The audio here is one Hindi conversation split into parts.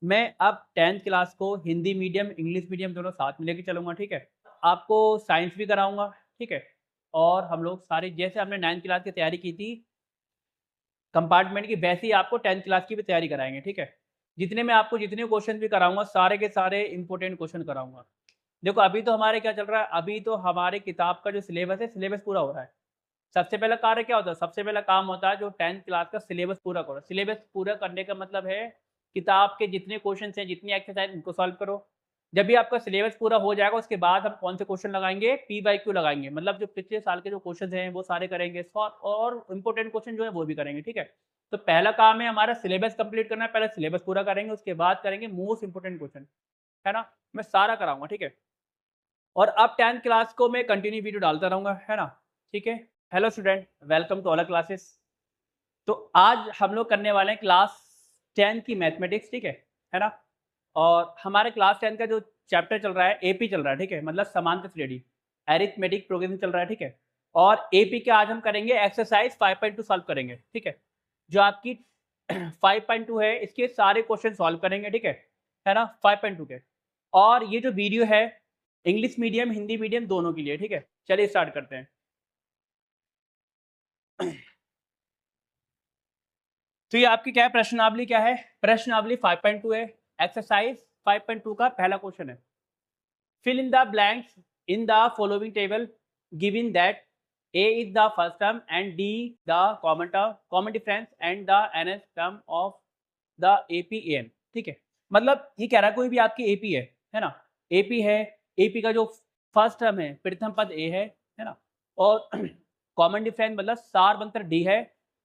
मैं अब 10th क्लास को हिंदी मीडियम, इंग्लिश मीडियम दोनों साथ में लेके चलूँगा, ठीक है? आपको साइंस भी कराऊँगा, ठीक है? और हम लोग सारे जैसे हमने 9th क्लास की तैयारी की थी कंपार्टमेंट की, वैसे ही आपको 10th क्लास की भी तैयारी कराएँगे, ठीक है? जितने मैं आपको जितने क्वेश्चन भी कराऊँगा, सारे के सारे इम्पोर्टेंट क्वेश्चन कराऊँगा। देखो अभी तो हमारे क्या चल रहा है, अभी तो हमारे किताब का जो सिलेबस है, सिलेबस पूरा हो रहा है। सबसे पहला कार्य क्या होता है? सबसे पहला काम होता है जो 10th क्लास का सिलेबस पूरा करो। सिलेबस पूरा करने का मतलब है किताब के जितने क्वेश्चन्स हैं, जितनी एक्सरसाइज उनको सॉल्व करो। जब भी आपका सिलेबस पूरा हो जाएगा उसके बाद हम कौन से क्वेश्चन लगाएँगे? पी बाई क्यू लगाएँगे। मतलब जो पिछले साल के जो क्वेश्चन्स हैं वो सारे करेंगे और इम्पोर्टेंट क्वेश्चन जो है वो भी करेंगे, ठीक है? तो पहला काम है हमारा सिलेबस कंप्लीट करना है, पहले सिलेबस पूरा करेंगे उसके बाद करेंगे मोस्ट इम्पोर्टेंट क्वेश्चन, है ना? मैं सारा कराऊँगा, ठीक है? और अब 10th क्लास को मैं कंटिन्यू वीडियो डालता रहूँगा, है ना? ठीक है? Hello student, welcome to all classes. तो आज हम लोग करने वाले हैं क्लास 10 की मैथमेटिक्स, ठीक है ना? और हमारे क्लास 10 का जो चैप्टर चल रहा है, एपी चल रहा है, ठीक है? मतलब समांतर श्रेणी, अरिथमेटिक प्रोग्रेशन चल रहा है, ठीक है? और एपी के आज हम करेंगे एक्सरसाइज 5.2 सॉल्व करेंगे, ठीक है? जो आपकी 5.2 है, इसके सारे क्वेश्चन सॉल्व करेंगे, ठीक है ना? 5.2 के। और ये जो वीडियो है, इंग्लिश मीडियम, हिंदी मीडियम दोनों के लिए, ठीक है? चलिए स्टार्ट करते हैं। तो ये आपकी क्या है, प्रश्नावली क्या है? प्रश्नावली 5.2 है। एक्सरसाइज 5.2 का पहला क्वेश्चन है। Fill in the blanks in the following table given that A is the first term and D the common difference and the nth term of the APN, ठीक है? मतलब ये कह रहा है कोई भी आपकी एपी है ना? एपी है, एपी का जो फर्स्ट टर्म है, प्रथम पद ए है ना? और कॉमन डिफरेंस मतलब सार बनकर डी है,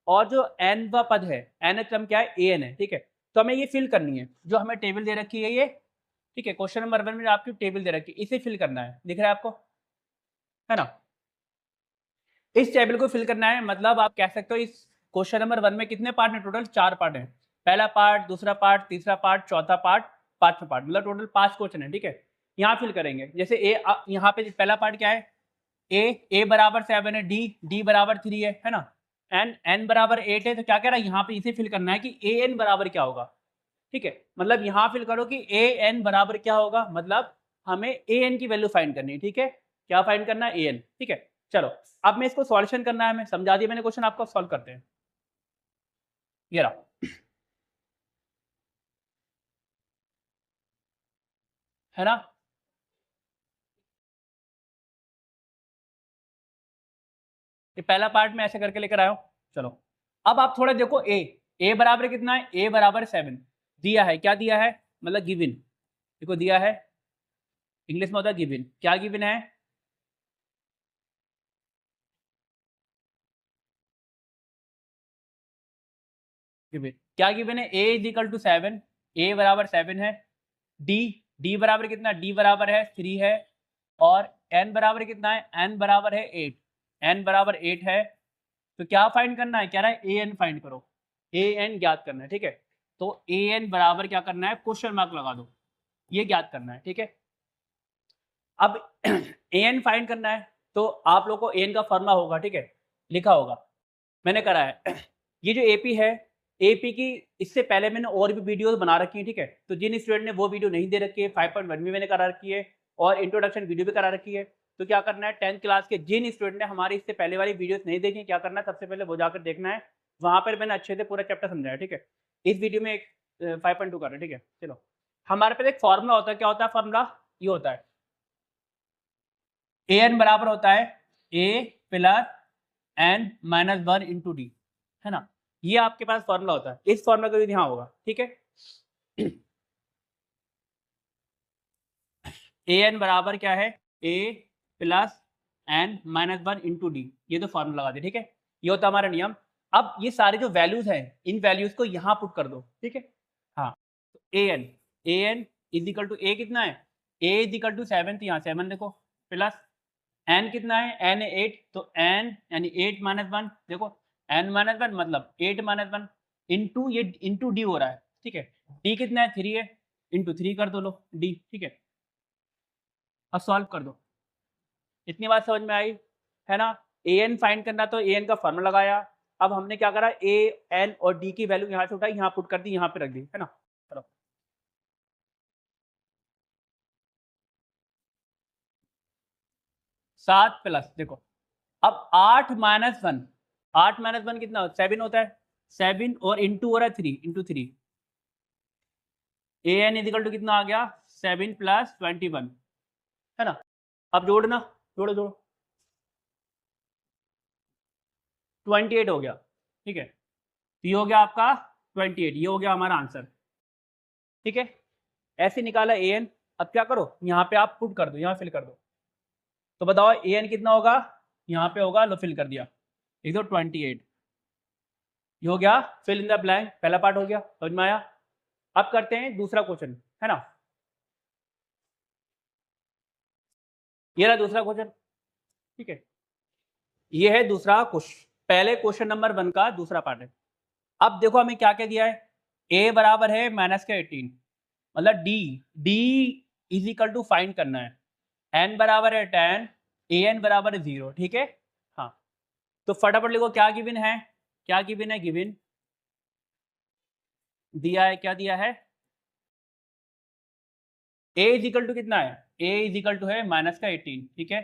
और जो nवा पद है, nth टर्म क्या है? एन है, ठीक है? तो हमें ये फिल करनी है, जो हमें टेबल दे रखी है ये, ठीक है? क्वेश्चन नंबर 1 में आपकी टेबल दे रखी है, इसे फिल करना है, दिख रहा है आपको, है ना? इस टेबल को फिल करना है, मतलब आप कह सकते हो इस क्वेश्चन नंबर 1 में कितने पार्ट हैं? टोटल 4 पार्ट हैं। पहला पार्ट, दूसरा पार्ट, तीसरा पार्ट, चौथा पार्ट, पांचवा पार्ट, मतलब टोटल 5 क्वेश्चन है, ठीक है? यहाँ फिल करेंगे। जैसे यहाँ पे पहला पार्ट क्या है? ए बराबर 7 है, डी बराबर 3 है ना? एन बराबर 8 है, तो क्या कह रहा है यहाँ पे? इसे फिल करना है कि ए एन बराबर क्या होगा, ठीक है? मतलब यहाँ फिल करो कि ए एन बराबर क्या होगा, मतलब हमें ए एन की वैल्यू फाइंड करनी है, ठीक है? क्या फाइंड करना है? ए एन, ठीक है? चलो, अब मैं इसको सॉल्यूशन करना है, हमें समझा दिया मैंने क्वेश्चन, आपको सॉल्व करते हैं। ये रहा, है ना? ये पहला पार्ट में ऐसे करके लेकर आया हूं। चलो, अब आप थोड़ा देखो, ए बराबर कितना है? ए बराबर 7 दिया है। क्या दिया है? मतलब गिवन, देखो दिया है, इंग्लिश में होता है गिवन। क्या गिवन है? गिवन क्या गिवन है? ए इज इक्वल टू 7, ए बराबर 7 है। डी डी बराबर कितना? डी बराबर है 3 है। और एन बराबर कितना है? एन बराबर है 8, एन बराबर 8 है। तो क्या फाइंड करना है? कह रहा है ए एन फाइंड करो, ए एन ज्ञात करना है, ठीक है? तो ए एन बराबर क्या करना है? क्वेश्चन मार्क लगा दो, ये ज्ञात करना है, ठीक है? अब ए एन फाइंड करना है, तो आप लोग को ए एन का फॉर्मूला होगा, ठीक है? लिखा होगा, मैंने करा है। ये जो एपी है, एपी की इससे पहले मैंने और भी वीडियोस बना रखी है, ठीक है? तो जिन स्टूडेंट ने वो वीडियो नहीं दे रखी है, 5.1 भी मैंने करा रखी है और इंट्रोडक्शन वीडियो भी करा रखी है। तो क्या करना है, 10th क्लास के जिन स्टूडेंट ने हमारी इससे पहले वाली वीडियोस नहीं देखी, क्या करना है? सबसे पहले वो जाकर देखना है, वहां पर मैंने अच्छे से पूरा चैप्टर समझाया, ठीक है? इस वीडियो में एक 5.2 कर रहे हैं, ठीक है? चलो, हमारे पास एक फॉर्मूला होता है, क्या होता है फॉर्मूला? ये होता है, ए एन बराबर होता है A plus N minus 1 into D, है ना? ये आपके पास फॉर्मूला होता है, इस फॉर्मूला का भी ध्यान होगा, ठीक है? ए एन बराबर क्या है? A plus N minus 1 into D, ये तो फॉर्मूला लगा दे, ठीक है? ये होता है हमारा नियम। अब ये सारे जो वैल्यूज हैं, इन वैल्यूज को यहाँ पुट कर दो, ठीक है? हाँ, तो ए एन इज इक्वल टू ए कितना है? ए इज इक्वल टू 7, तो यहाँ 7 देखो, प्लस एन कितना है? एन है 8, तो एन यानी 8 माइनस 1, देखो एन माइनस 1 मतलब 8 माइनस 1 इंटू, ये इंटू डी हो रहा है, ठीक है? डी कितना है? 3 है, इंटू 3 कर दो लो डी, ठीक है? अब सॉल्व कर दो। इतनी बात समझ में आई, है ना? ए एन फाइंड करना, तो ए एन का फॉर्मूला लगाया। अब हमने क्या करा? ए एन और डी की वैल्यू यहाँ से उठाई, यहाँ पुट कर दी, यहाँ पे रख दी, है ना? चलो, 7 प्लस, देखो अब 8 माइनस 1, 8 माइनस 1 कितना 7 होता है, 7 और इंटू हो रहा है 3, into 3, A N is equal to कितना आ गया 7 प्लस 21, है ना। अब जोड़ना, जोड़ो जोड़ो, 28 हो गया, ठीक है। तो ये हो गया आपका 28, ये हो गया हमारा आंसर, ठीक है। ऐसे निकाला ए एन। अब क्या करो, यहाँ पे आप पुट कर दो, यहाँ फिल कर दो, तो बताओ ए एन कितना होगा, यहाँ पे होगा, लो फिल कर दिया, लिख दो 28, ये हो गया फिल इन द ब्लैंक, पहला पार्ट हो गया, समझ में आया। अब करते हैं दूसरा क्वेश्चन, है ना। ये रहा दूसरा क्वेश्चन, ठीक है। ये है दूसरा क्वेश्चन, पहले क्वेश्चन नंबर 1 का दूसरा पार्ट है। अब देखो हमें क्या क्या दिया है, a बराबर है माइनस का 18, मतलब d is equal to find करना है, n बराबर है 10, an बराबर है 0, ठीक है। हाँ, तो फटाफट लिखो क्या गिवन है, क्या गिवन है, गिवन दिया है, क्या दिया है, a इज इक्वल टू कितना है, a इज इक्वल टू है माइनस का 18, ठीक है।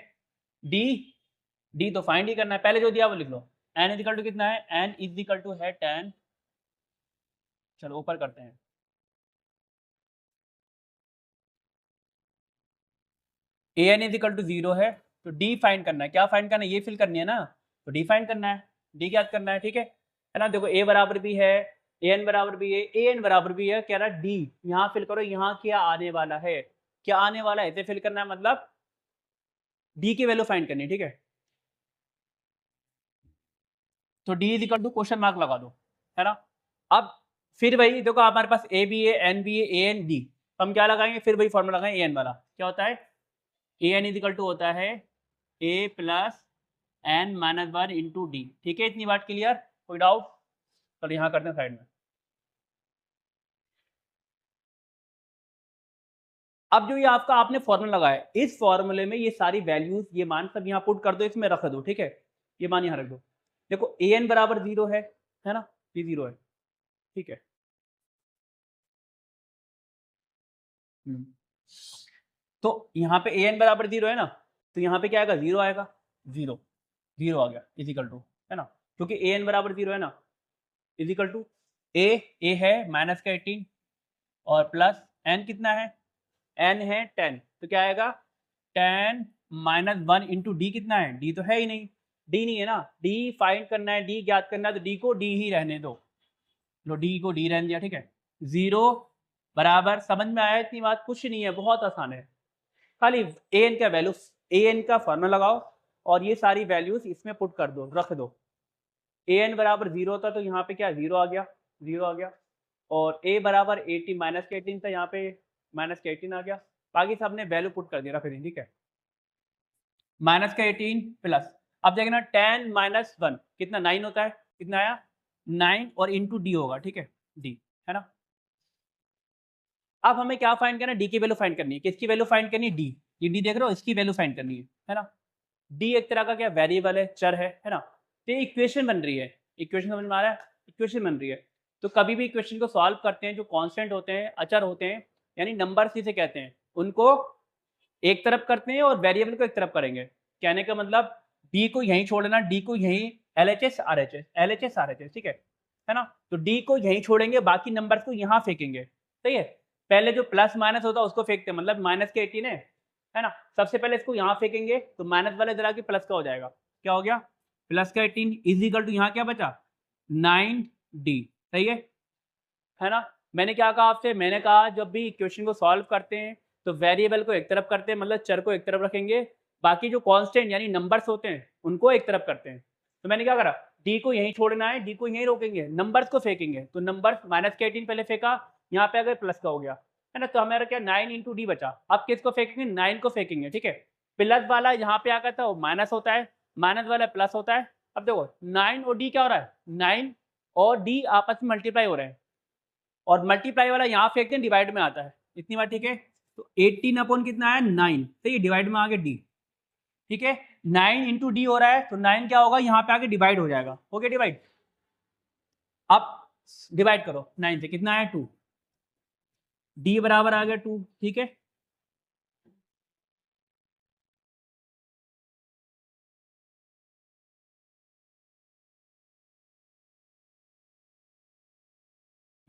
d तो फाइंड ही करना है, पहले जो दिया वो लिख लो, n इज इक्वल टू कितना है, n इज इक्वल टू है 10, चलो ऊपर करते हैं, ए एन इज इक्वल टू 0 है, तो डी फाइंड करना है, क्या फाइंड करना है, ये फिल करनी है ना, तो डी फाइंड करना है, डी क्या करना है, ठीक है ना। देखो ए बराबर भी है, ए एन बराबर भी है, ए एन बराबर भी है, कह रहा है डी, यहाँ फिल करो, यहाँ क्या आने वाला है, क्या आने वाला है, ऐसे फिल करना है, मतलब डी की वैल्यू फाइंड करनी है, ठीक है। तो D is equal to question mark लगा दो, है ना। अब फिर वही देखो हमारे पास ए बी है, एन बी है, ए एन डी, हम क्या लगाएंगे, फिर वही फॉर्मूला लगाएंगे, ए एन वाला क्या होता है, A N is equal to होता है A plus N minus 1 into D, ठीक है। इतनी बात क्लियर, कोई डाउट, चलो यहाँ करते हैं साइड में। अब जो ये आपका आपने फॉर्मूला लगाया, इस फॉर्मूले में ये सारी वैल्यूज, ये मान सब यहाँ पुट कर दो, इसमें रख दो, ठीक है। ये मान यहाँ रख दो, देखो ए एन बराबर 0 है ना, ये 0 है, ठीक है। हम्म। तो यहाँ पे ए एन बराबर 0 है ना, तो यहाँ पे क्या आएगा, 0 आएगा, 0 0 आ गया इजिकल टू, है ना, क्योंकि ए एन बराबर 0 है ना, इजिकल टू ए है माइनस का 18 और प्लस एन कितना है, एन है 10, तो क्या आएगा 10 माइनस 1 इंटू डी, कितना है, डी तो है ही नहीं, डी नहीं है ना, डी फाइंड करना है, डी ज्ञात करना है, तो डी को डी ही रहने दो, लो डी को डी रहने दिया, ठीक है। 0 बराबर, समझ में आया, इतनी बात कुछ नहीं है, बहुत आसान है, खाली ए एन का वैल्यू, ए एन का फॉर्मूला लगाओ और ये सारी वैल्यूज इसमें पुट कर दो, रख दो। ए एन बराबर 0 था, तो यहाँ पे क्या 0 आ गया, 0 आ गया, और ए बराबर 18 माइनस का 18 था, यहाँ पे माइनस का 18 आ गया, बाकी सब ने वैल्यू पुट कर दिया, रख दी, ठीक है। माइनस का 18 प्लस, अब देखना 10 माइनस 1 कितना 9 होता है, कितना आया 9, और इंटू डी होगा, ठीक है, डी, है ना। अब हमें क्या फाइंड करना है, डी की वैल्यू फाइंड करनी है, किसकी वैल्यू फाइंड करनी है, डी, ये डी देख रहे हो, इसकी वैल्यू फाइंड करनी है ना। डी एक तरह का क्या वेरिएबल है, चर है ना। तो ये इक्वेशन बन रही है, इक्वेशन समझ में आ रहा है, इक्वेशन बन रही है। तो कभी भी इक्वेशन को सॉल्व करते हैं, जो कांस्टेंट होते हैं, अचर होते हैं, यानी नंबर्स जिसे कहते हैं, उनको एक तरफ करते हैं और वेरिएबल को एक तरफ करेंगे, कहने का मतलब डी को यहीं छोड़ना, डी को यहीं, L H S R H S, L H S R H S, ठीक है ना। तो डी को यहीं छोड़ेंगे, बाकी नंबर्स को यहाँ फेंकेंगे, सही है। पहले जो प्लस माइनस होता है उसको फेंकते हैं, मतलब माइनस के 18 है ना, सबसे पहले इसको यहाँ फेंकेंगे, तो माइनस वाले जरा की प्लस का हो जाएगा, क्या हो गया प्लस का 18 इजिकल टू यहाँ क्या बचा 9 डी, सही है ना। मैंने क्या कहा आपसे, मैंने कहा जब भी इक्वेशन को सॉल्व करते हैं तो वेरिएबल को एक तरफ करते हैं, मतलब चर को एक तरफ रखेंगे, बाकी जो कांस्टेंट यानी नंबर्स होते हैं उनको एक तरफ करते हैं। तो मैंने क्या करा, डी को यहीं छोड़ना है, डी को यहीं रोकेंगे, नंबर्स को फेंकेंगे, तो नंबर्स माइनस के 18 पहले फेंका, यहाँ पे अगर प्लस का हो गया, है ना, तो हमारा क्या 9 इंटू डी बचा। अब किसको फेंकेंगे, 9 को फेंकेंगे, ठीक है। प्लस वाला यहाँ पे आकर था वो माइनस होता है, माइनस वाला प्लस होता है। अब देखो 9 और डी क्या हो रहा है, 9 और डी आपस में मल्टीप्लाई हो रहे हैं, और मल्टीप्लाई वाला यहाँ फेंकते हैं, डिवाइड में आता है, इतनी बात ठीक है। तो 18 अपॉन कितना है 9, सही है, डिवाइड में आ गया डी, ठीक है। 9 इंटू डी हो रहा है, तो 9 क्या होगा, यहाँ पे आके डिवाइड हो जाएगा, हो गया डिवाइड। अब डिवाइड करो 9 से, कितना है 2, डी बराबर आ गया 2, ठीक है।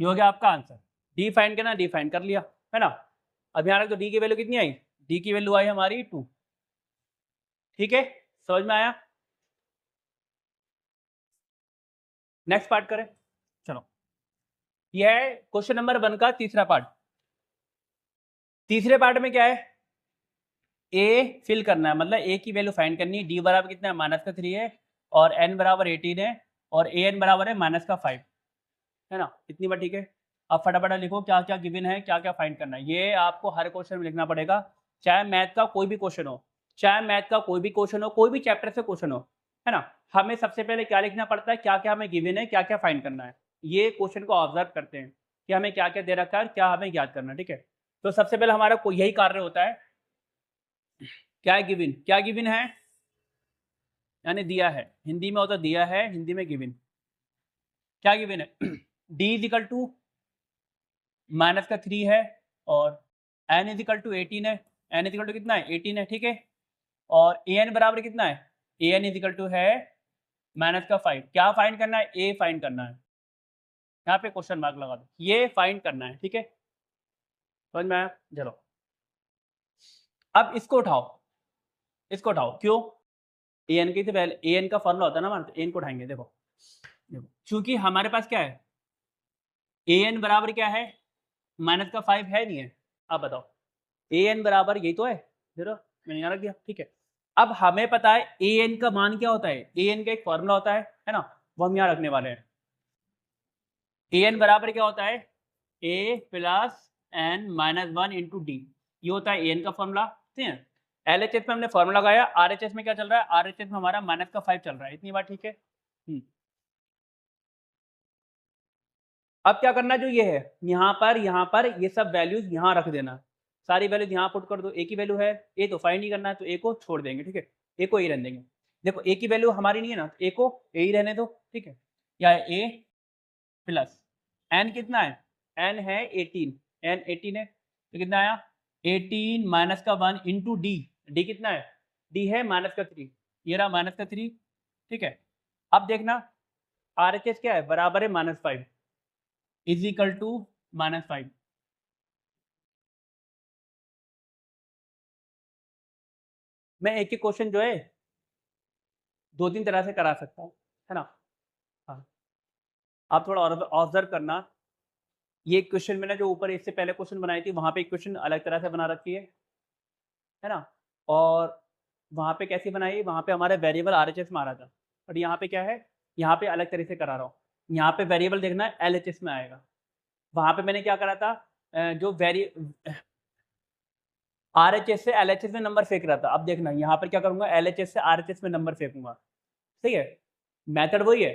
ये हो गया आपका आंसर। डी फाइंड करना, डी फाइंड कर लिया, है ना। अब यहाँ तक तो डी की वैल्यू कितनी आई, डी की वैल्यू आई हमारी 2। ठीक है, समझ में आया। नेक्स्ट पार्ट करें, चलो। यह है क्वेश्चन नंबर 1 का तीसरा पार्ट। तीसरे पार्ट में क्या है, ए फिल करना है, मतलब ए की वैल्यू फाइंड करनी है। डी बराबर कितना है, -3 है, और एन बराबर 18 है, और ए एन बराबर है -5, है ना। इतनी बार ठीक है। अब फटाफट लिखो क्या क्या गिवन है, क्या क्या फाइंड करना है। ये आपको हर क्वेश्चन में लिखना पड़ेगा, चाहे मैथ का कोई भी क्वेश्चन हो, चाहे मैथ का कोई भी क्वेश्चन हो, कोई भी चैप्टर से क्वेश्चन हो, है ना। हमें सबसे पहले क्या लिखना पड़ता है, क्या क्या हमें गिवन है, क्या क्या फाइंड करना है। ये क्वेश्चन को ऑब्जर्व करते हैं कि हमें क्या क्या दे रखा है, क्या हमें याद करना है। ठीक है, तो सबसे पहले हमारा यही कार्य होता है, क्या है गिवन, क्या गिवन है, यानी दिया है। हिंदी में होता दिया है, हिंदी में गिवन। क्या गिवन है, डी इज इक्वल टू -3 है, और एन इज इक्वल टू 18 है। एन इज इक्वल टू कितना है, 18 है, ठीक है। और ए एन बराबर कितना है, A N is equal to है -5। क्या फाइंड करना है, ए फाइंड करना है। यहाँ पे क्वेश्चन मार्क लगा दो, ये फाइंड करना है। ठीक है, समझ में आया। चलो अब इसको उठाओ, इसको उठाओ, क्यों, ए एन की पहले ए एन का फॉर्मूला होता है ना हमारा, तो एन को उठाएंगे। देखो देखो, क्योंकि हमारे पास क्या है, ए एन बराबर क्या है, -5 है, नहीं है। अब बताओ, ए एन बराबर यही तो है, जरा मैंने यहाँ रख दिया। ठीक है, अब हमें पता है ए एन का मान क्या होता है, ए एन का एक फॉर्मूला होता है ना, वो हम यहाँ रखने वाले हैं। ए एन बराबर क्या होता है, A plus N -1 into D, ये होता है ए एन का फॉर्मूला। ठीक है, एल एच एस में हमने फॉर्मूला लगाया, आर एच एस में क्या चल रहा है, आर एच एस में हमारा -5 चल रहा है। इतनी बात ठीक है। अब क्या करना, जो ये है यहाँ पर ये सब वैल्यूज यहाँ रख देना, सारी वैल्यूज यहाँ पुट कर दो। ए की वैल्यू है, ए तो फाइंड नहीं करना है, तो ए को छोड़ देंगे। ठीक है, ए को ए रहने देंगे। देखो ए की वैल्यू हमारी नहीं है ना, तो ए को ए ही रहने दो। ठीक है, या ए प्लस एन कितना है, एन है 18, एन 18 है, तो कितना आया 18 -1 इंटू डी, डी कितना है, डी है -3, ये रहा -3। ठीक है, अब देखना आर एच एस क्या है, बराबर है -5 इज इक्वल टू -5। मैं एक एक क्वेश्चन जो है 2-3 तरह से करा सकता हूँ, है ना। हाँ, आप थोड़ा और ऑब्जर्व करना। ये क्वेश्चन मैंने जो ऊपर इससे पहले क्वेश्चन बनाई थी, वहाँ पे एक क्वेश्चन अलग तरह से बना रखी है ना। और वहाँ पे कैसी बनाई, वहाँ पे हमारा वेरिएबल आरएचएस में आ रहा था, और यहाँ पे क्या है, यहाँ पे अलग तरह से करा रहा हूँ। यहाँ पे वेरिएबल देखना है एलएचएस में आएगा। वहाँ पे मैंने क्या करा था, जो आरएचएस से एलएचएस में नंबर फेंक रहा था। अब देखना यहाँ पर क्या करूँगा, एलएचएस से आरएचएस में नंबर फेंकूंगा। सही है, मेथड वही है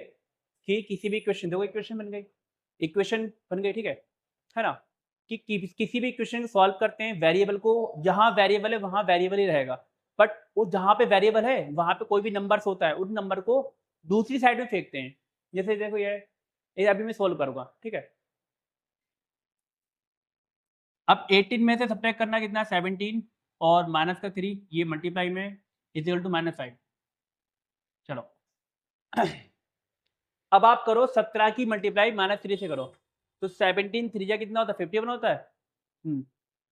कि किसी भी इक्वेशन, देखो इक्वेशन बन गई, इक्वेशन बन गई, ठीक है ना। कि किसी भी इक्वेशन को सॉल्व करते हैं, वेरिएबल को, जहाँ वेरिएबल है वहाँ वेरिएबल ही रहेगा, बट वो जहाँ पे वेरिएबल है वहाँ पे कोई भी नंबर्स होता है, उस नंबर को दूसरी साइड में फेंकते हैं। जैसे देखो ये अभी मैं सोल्व करूँगा, ठीक है। अब 18 में से सब्ट्रैक्ट करना कितना, 17, और -3, ये मल्टीप्लाई में इक्वल टू -5। चलो अब आप करो 17 की मल्टीप्लाई -3 से करो, तो 17 3 जा कितना होता है, 51 होता है।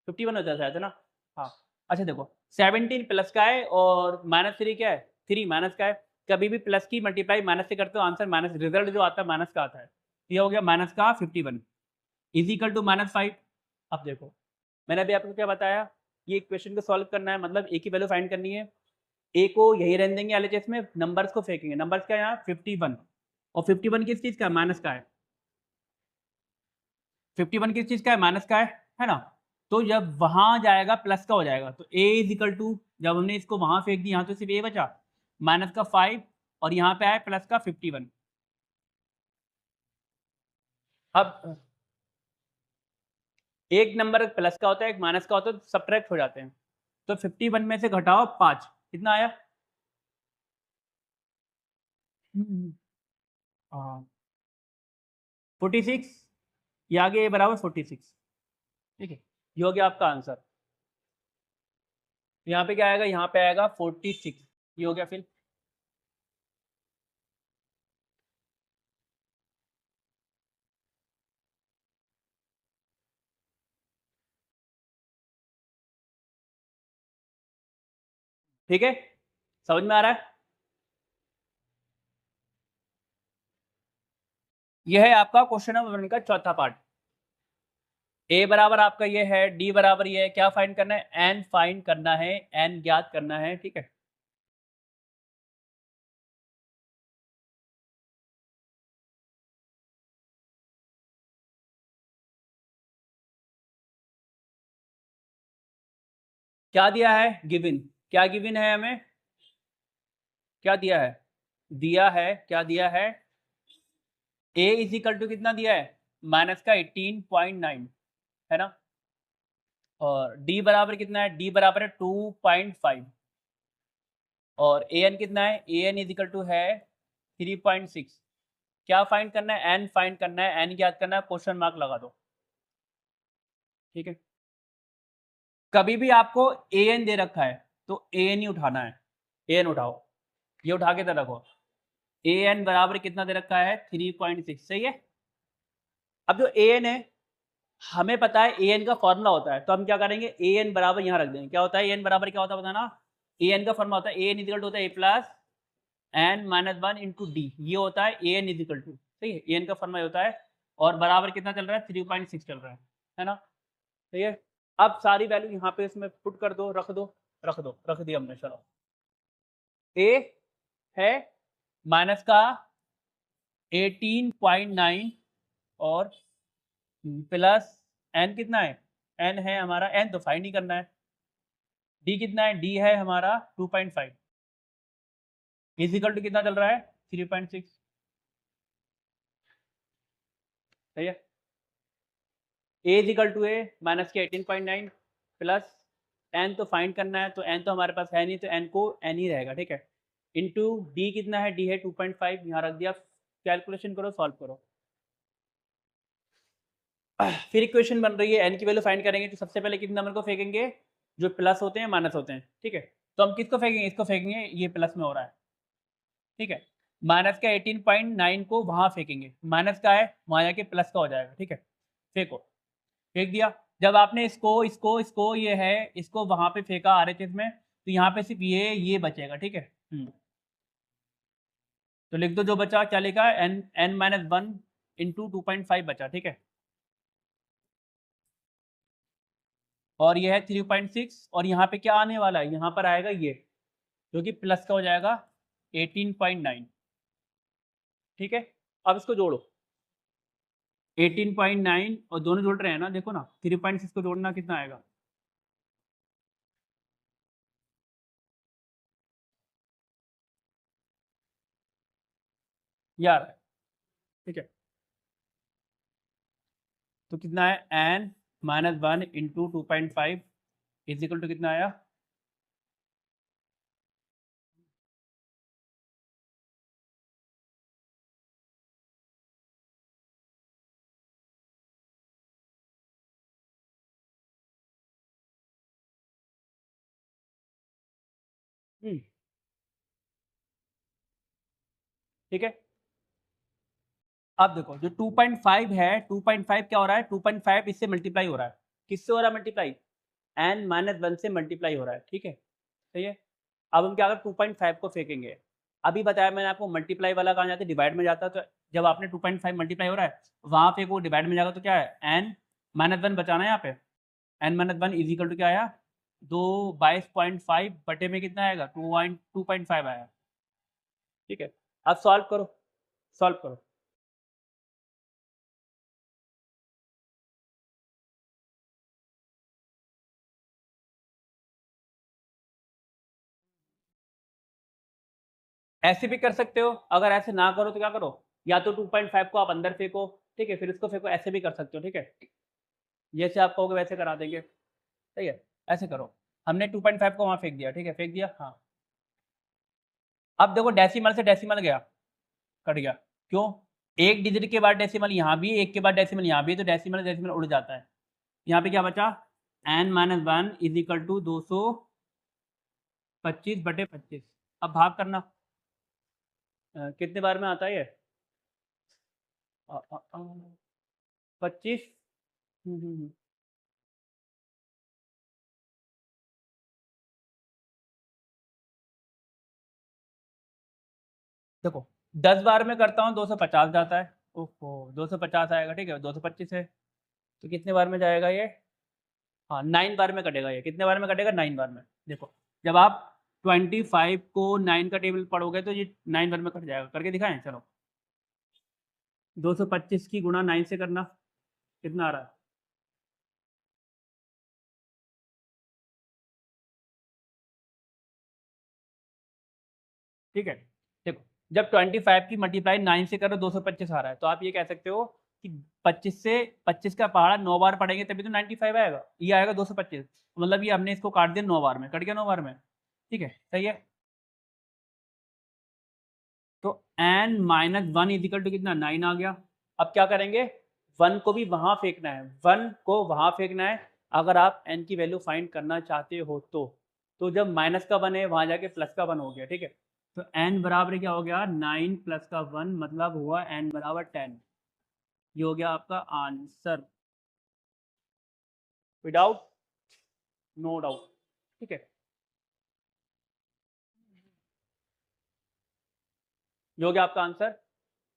51 होता है शायद, है ना। हाँ, अच्छा देखो 17 प्लस का है, और -3 क्या है, 3 माइनस का है। कभी भी प्लस की मल्टीप्लाई माइनस से करते हो, आंसर माइनस, रिजल्ट जो आता है माइनस का आता है। तो ये हो गया माइनस का 51 इज इक्वल टू -5। अब देखो मैंने अभी आपको क्या बताया, ये क्वेश्चन को सॉल्व करना है, मतलब ए की वैल्यू फाइंड करनी है। ए को यही रहने देंगे एलएचएस में, नंबर्स को फेंकेंगे। नंबर्स क्या है यहाँ 51, और 51 किस चीज़ का है, माइनस का है। 51 किस चीज़ का है, माइनस का है ना। तो जब वहाँ जाएगा प्लस का हो जाएगा, तो ए इज इक्वल टू, जब हमने इसको वहाँ फेंक दिया, यहाँ तो सिर्फ ए बचा, माइनस का 5, और यहाँ पे आया प्लस का 51। अब एक नंबर प्लस का होता है, एक माइनस का होता है, तो सब्ट्रैक्ट हो जाते हैं। तो 51 में से घटाओ 5, कितना आया, हाँ 46, ये आगे ए बराबर 46। ठीक है, ये हो गया आपका आंसर। यहाँ पे क्या आएगा, यहाँ पे आएगा 46, ये हो गया फिर। ठीक है, समझ में आ रहा है? यह है आपका क्वेश्चन नंबर 1 का चौथा पार्ट। ए बराबर आपका ये है, डी बराबर ये है, क्या फाइंड करना है? एन फाइंड करना है, एन ज्ञात करना है, ठीक है। क्या दिया है? गिवन। क्या गिवन है हमें? क्या दिया है? दिया है, क्या दिया है? ए इज इक्वल टू कितना दिया है? माइनस का 18.9, है ना। और डी बराबर कितना है? डी बराबर है 2.5। और ए एन कितना है? A N is equal to है 3.6। क्या फाइंड करना है? एन फाइंड करना है, एन याद करना है, क्वेश्चन मार्क लगा दो, ठीक है। कभी भी आपको ए एन दे रखा है तो ए एन ही उठाना है। ए एन उठाओ, ये उठा के इधर रखो। ए एन बराबर कितना दे रखा है? 3.6, सही है। अब जो ए एन है, हमें पता है ए एन का फॉर्मूला होता है, तो हम क्या करेंगे? ए एन बराबर यहाँ रख देंगे। क्या होता है ए एन बराबर? क्या होता है बताना? ए एन का फॉर्मूला होता है ए एन इजिकल टू होता है A plus N minus one into D. ये होता है ए एन इजिकल टू, सही है। ए एन का फॉर्मूला होता है, और बराबर कितना चल रहा है? 3.6 चल रहा है ना। सही है। अब सारी वैल्यू यहाँ पे इसमें पुट कर दो, रख दो, रख दो, रख दिया हमने। चलो, ए है माइनस का 18.9 और प्लस एन कितना है? एन है हमारा, एन तो फाइंड ही करना है। डी कितना है? डी है हमारा 2.5। इजिकल टू कितना चल रहा है? 3.6, सही है। ए इजिकल टू ए माइनस के 18.9 प्लस एन तो फाइंड करना है, तो एन तो हमारे पास है नहीं, तो एन को एन ही रहेगा, ठीक है। इंटू डी कितना है? डी है 2.5, यहाँ रख दिया। कैलकुलेशन करो, सॉल्व करो। फिर इक्वेशन बन रही है, एन की वैल्यू फाइंड करेंगे तो सबसे पहले कितने नंबर को फेंकेंगे? जो प्लस होते हैं, माइनस होते हैं, ठीक है। तो हम किसको फेंकेंगे? इसको फेंकेंगे, ये प्लस में हो रहा है, ठीक है। माइनस का 18.9 को वहां फेंकेंगे, माइनस का है वहां जाके प्लस का हो जाएगा, ठीक है। फेंको, फेंक दिया। जब आपने इसको इसको इसको ये है इसको वहां पे फेंका आरएचएस में, तो यहाँ पे सिर्फ ये बचेगा, ठीक है। तो लिख दो जो बचा, क्या लिखा है? N N minus one into 2.5 बचा, ठीक है। और ये है 3.6, और यहाँ पे क्या आने वाला है? यहाँ पर आएगा ये, जो कि प्लस का हो जाएगा 18.9, ठीक है। अब इसको जोड़ो, 18.9 और दोनों जोड़ रहे हैं ना, देखो ना, 3.6 को जोड़ना कितना आएगा? यार, ठीक है। तो कितना है? N minus one into 2.5 is equal to कितना आया? ठीक है। अब देखो, जो 2.5 है, 2.5 क्या हो रहा है? 2.5 इससे मल्टीप्लाई हो रहा है। किससे हो रहा है मल्टीप्लाई? एन माइनस वन से मल्टीप्लाई हो रहा है, ठीक है, सही है। अब हम क्या करें? 2.5 को फेंकेंगे। अभी बताया मैंने आपको, मल्टीप्लाई वाला कहाँ जाता है? डिवाइड में जाता है। तो जब आपने 2.5 मल्टीप्लाई हो रहा है, वहाँ पे वो डिवाइड में जाएगा, तो क्या है? एन माइनस वन बचाना है यहाँ पे। N minus one is equal to क्या आया? 22.5 बटे में कितना आएगा? 2.5 आया, ठीक है। अब सॉल्व करो, सॉल्व करो। ऐसे भी कर सकते हो, अगर ऐसे ना करो तो क्या करो? या तो 2.5 को आप अंदर फेंको, ठीक है, फिर इसको फेंको, ऐसे भी कर सकते हो, ठीक है। जैसे आप कहोगे वैसे करा देंगे, सही है। ऐसे करो, हमने 2.5 को वहाँ फेंक दिया, ठीक है, फेंक दिया, हाँ। अब देखो, डेसिमल से डेसिमल गया, कट गया। क्यों? एक डिजिट के बाद डेसिमल यहाँ भी, एक के बाद डेसिमल यहाँ भी, तो डेसिमल डेसिमल उड़ जाता है। यहाँ पे क्या बचा? N minus one is equal to 225/25। अब भाग करना, कितने बार में आता है ये? 25। देखो 10 बार में करता हूँ 250 जाता है, ओहो 250 आएगा, ठीक है, 225 है, तो कितने बार में जाएगा ये? हाँ 9 बार में कटेगा ये, कितने बार में कटेगा? 9 बार में। देखो जब आप 25 को 9 का टेबल पढ़ोगे तो ये 9 बार में कट जाएगा, करके दिखाएं? चलो 225 की गुणा 9 से करना, कितना आ रहा है? ठीक है, देखो जब 25 की मल्टीप्लाई 9 से करो 225 आ रहा है, तो आप ये कह सकते हो कि 25 से 25 का पहाड़ा 9 बार पढ़ेंगे तभी तो 95 आएगा, ये आएगा 225, मतलब ये हमने इसको काट दिया 9 बार में, कट गया 9 बार में, ठीक है, सही है। तो n minus one is equal to कितना? 9 आ गया। अब क्या करेंगे? 1 को भी वहां फेंकना है, 1 को वहां फेंकना है, अगर आप n की वैल्यू फाइंड करना चाहते हो तो जब माइनस का 1 है वहां जाके प्लस का 1 हो गया, ठीक है, तो n बराबर क्या हो गया? 9 प्लस का 1 मतलब हुआ n बराबर 10। ये हो गया आपका आंसर, विदाउट नो डाउट, ठीक है, ये हो गया आपका आंसर।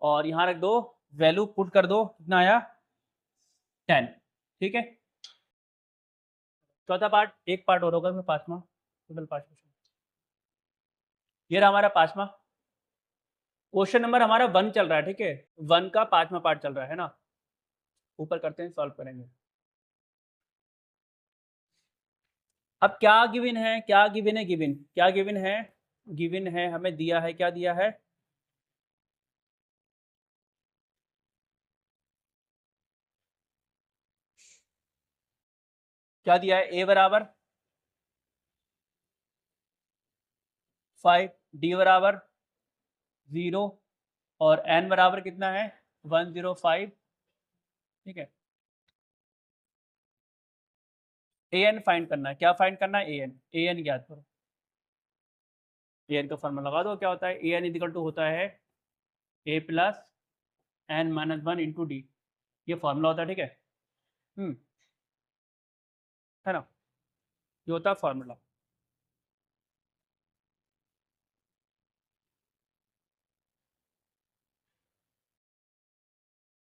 और यहाँ रख दो, वैल्यू पुट कर दो, कितना आया? 10, ठीक है। चौथा पार्ट, एक पार्ट और होगा, पांचवा, टोटल 5 क्वेश्चन। ये रहा हमारा पांचवा क्वेश्चन, नंबर हमारा 1 चल रहा है, ठीक है, 1 का पांचवा पार्ट चल रहा है ना, ऊपर करते हैं, सॉल्व करेंगे। अब क्या गिवन है? क्या गिवन है? गिवन क्या गिवन है? गिवन है, हमें दिया है, क्या दिया है? क्या दिया है? a बराबर 5, d बराबर 0 और n बराबर कितना है? 105, ठीक है। an फाइंड करना है, क्या फाइंड करना है? an ज्ञात करो, an का फॉर्मूला लगा दो, क्या होता है? an इक्वल टू होता है a plus n minus 1 into D, ये फॉर्मूला होता है, ठीक है, है ना, ये होता है फॉर्मूला।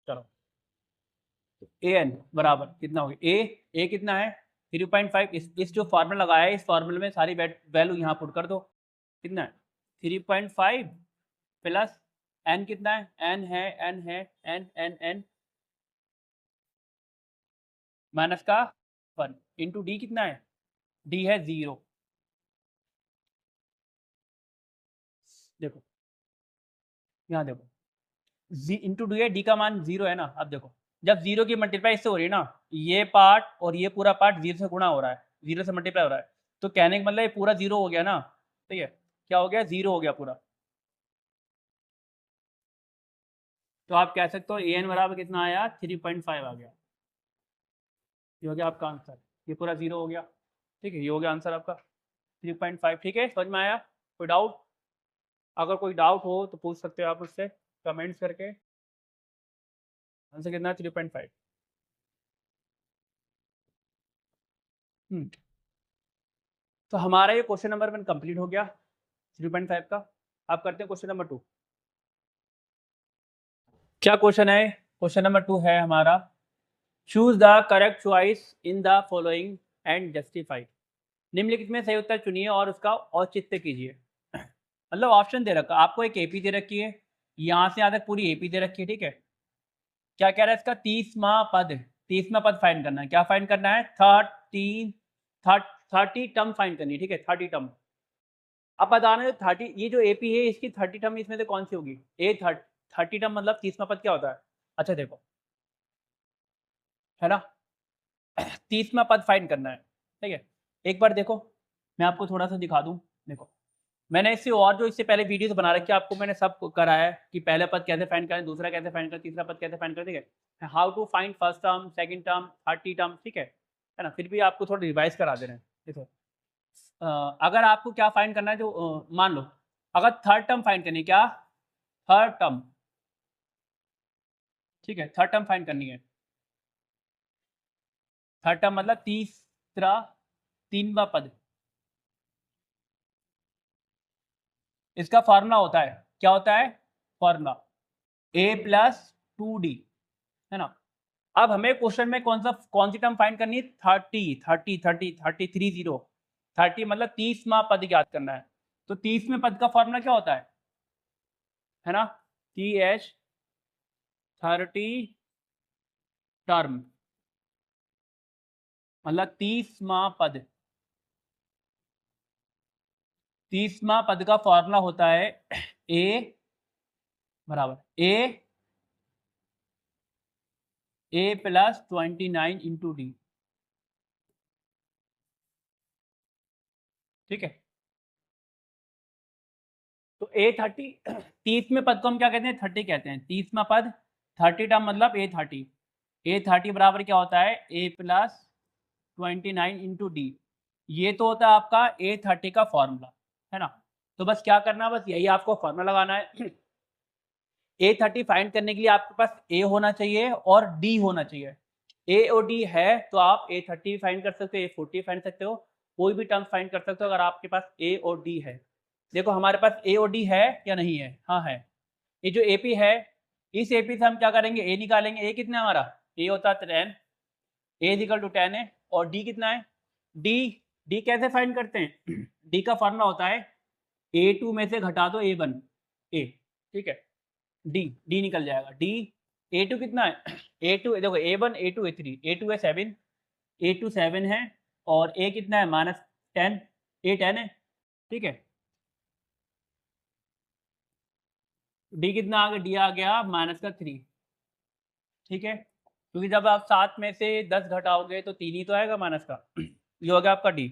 चलो ए एन बराबर कितना हो गया? ए कितना है? 3.5। इस जो फार्मूला लगाया है, इस फार्मूले में सारी वैल्यू यहाँ पुट कर दो, कितना है? 3.5 प्लस एन, कितना है? एन माइनस का 1 इंटू डी, कितना है? डी है 0। देखो यहाँ देखो, इंटू डी है, डी का मान 0 है ना। अब देखो जब 0 की मल्टीप्लाई इससे हो रही है ना, ये पार्ट और ये पूरा पार्ट 0 से गुणा हो रहा है, 0 से मल्टीप्लाई हो रहा है, तो कहने का मतलब ये पूरा 0 हो गया ना, ठीक है, क्या हो गया? 0 हो गया पूरा। तो आप कह सकते हो ए एन बराबर कितना आया? 3.5 आ गया, ये हो गया आपका आंसर, ये पूरा 0 हो गया, ठीक है, ये हो गया आंसर आपका 3.5, ठीक है, समझ में आया? कोई डाउट? अगर कोई डाउट हो तो पूछ सकते हो आप मुझसे कमेंट्स करके। आंसर कितना है? 3.5। तो हमारा ये क्वेश्चन नंबर 1 कंप्लीट हो गया 3.5 का। आप करते हैं क्वेश्चन नंबर 2। क्या क्वेश्चन है? क्वेश्चन नंबर 2 है हमारा, choose the correct choice in the following and justify. निम्नलिखित में सही उत्तर चुनिए और उसका औचित्य कीजिए। मतलब ऑप्शन दे रखा, आपको एक एपी दे रखी है, यहाँ से यहाँ तक पूरी एपी दे रखी है, ठीक है। क्या कह रहा है? इसका 30वां पद फाइंड करना है। क्या फाइंड करना है? 30 टर्म फाइंड करनी है, ठीक है, 30 टर्म। अब बताना है 30, ये जो एपी है इसकी 30 टर्म इसमें से कौन सी होगी? 30 टर्म मतलब 30वां पद क्या होता है? अच्छा देखो, है ना, 30वां पद फाइंड करना है, ठीक है। एक बार देखो, मैं आपको थोड़ा सा दिखा दूं। देखो मैंने इससे और जो इससे पहले वीडियोस बना रखी है, आपको मैंने सब कराया है कि पहला पद कैसे फाइंड करें, दूसरा कैसे फाइंड करें, तीसरा पद कैसे फाइंड करें, ठीक है, how to find first term, second term, 30 term, ठीक है ना। फिर भी आपको थोड़ा रिवाइज करा दे रहे हैं। देखो अगर आपको क्या फाइंड करना है, जो मान लो अगर थर्ड टर्म फाइंड करनी है, क्या? थर्ड टर्म, ठीक है, थर्ड टर्म फाइंड करनी है। थर्ड टर्म मतलब तीसरा, 3वां पद। इसका फार्मूला होता है क्या होता है फॉर्मूला a प्लस 2d, है ना। अब हमें क्वेश्चन में कौन सी टर्म फाइंड करनी है, 30 मतलब 30वां पद ज्ञात करना है। तो 30वें पद का फॉर्मूला क्या होता है ना, TH 30 टर्म मतलब 30वां पद का फॉर्मूला होता है a बराबर a प्लस 29 इंटू डी, ठीक है। तो A30 30वें पद को हम क्या कहते हैं, 30 कहते हैं। 30वां पद 30 टर्म मतलब A30 बराबर क्या होता है a प्लस 29 इंटू डी। ये तो होता है आपका A30 का फॉर्मूला, है ना। तो बस क्या करना है, बस यही आपको फॉर्मूला लगाना है। A30 फाइंड करने के लिए आपके पास A होना चाहिए और D होना चाहिए। A और D है तो आप A30 फाइंड कर सकते हो, A40 फाइंड सकते हो, कोई भी टर्म फाइंड कर सकते हो अगर आपके पास A और D है। देखो हमारे पास A और D है या नहीं है, हाँ है। ये जो AP है, इस AP से हम क्या करेंगे, A निकालेंगे। A कितना है हमारा, A होता है 10, A इक्वल टू 10 है। और D कितना है, D कैसे फाइंड करते हैं, D का फॉर्मूला होता है A2 में से घटा दो A1 A, ठीक है। डी निकल जाएगा। A2 कितना है, A2 देखो A1 A2 A3, A2 है 7, A2 7 है और A कितना है -10, A 10 है, ठीक है। D कितना आ गया, D आ गया -3, ठीक है। क्योंकि जब आप 7 में से 10 घटाओगे तो 3 ही तो आएगा माइनस का। ये हो गया आपका D।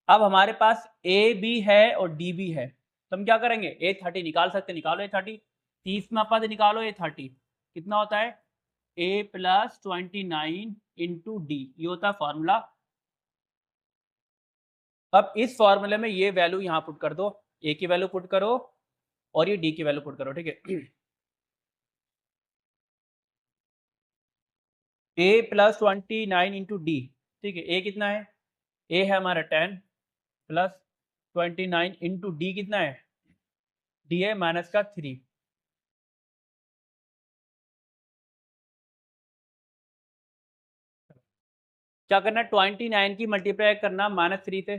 अब हमारे पास A भी है और D भी है, तो हम क्या करेंगे, A30 निकाल सकते हैं, निकालो A30। 30वां पद निकालो A30 कितना होता है A प्लस 29 इंटू डी, ये होता है फॉर्मूला। अब इस फॉर्मूले में ये वैल्यू यहाँ पुट कर दो, A की वैल्यू पुट करो और ये D की वैल्यू पुट करो, ठीक है। A प्लस 29 इंटू डी, ठीक है। A कितना है, A है हमारा 10 प्लस 29 इंटू डी कितना है, D है -3। क्या करना है, 29 की मल्टीप्लाई करना -3 से,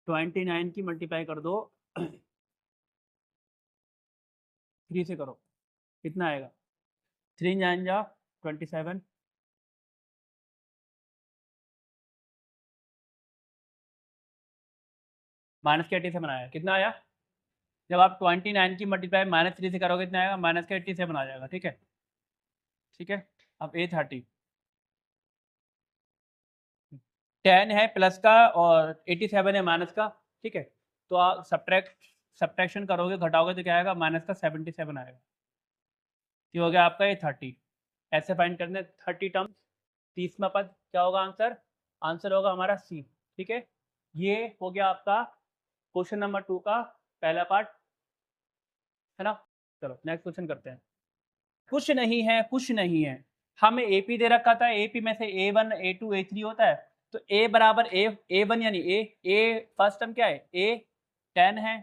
29 की मल्टीप्लाई कर दो 3 से करो, कितना आएगा 3 9 जा 27, माइनस के 80 से बनाया, कितना आया। जब आप 29 की मल्टीप्लाई -3 से करोगे कितना आएगा, -87 आ जाएगा, ठीक है। ठीक है, अब A30 10 है प्लस का और 87 है माइनस का, ठीक है। तो आप सब्ट्रैक्शन करोगे, घटाओगे तो क्या आएगा, -77 आएगा। ये हो गया आपका A30। ऐसे फाइंड करने 30 टर्म्स, 30वां पद क्या होगा आंसर, आंसर होगा हमारा C, ठीक है। ये हो गया आपका क्वेश्चन नंबर 2 का पहला पार्ट, है ना। चलो नेक्स्ट क्वेश्चन करते हैं। कुछ नहीं है, कुछ नहीं है, हमें AP दे रखा था, AP में से A1 A2 A3 होता है। तो A बराबर A1 यानी A फर्स्ट टर्म क्या है A 10 है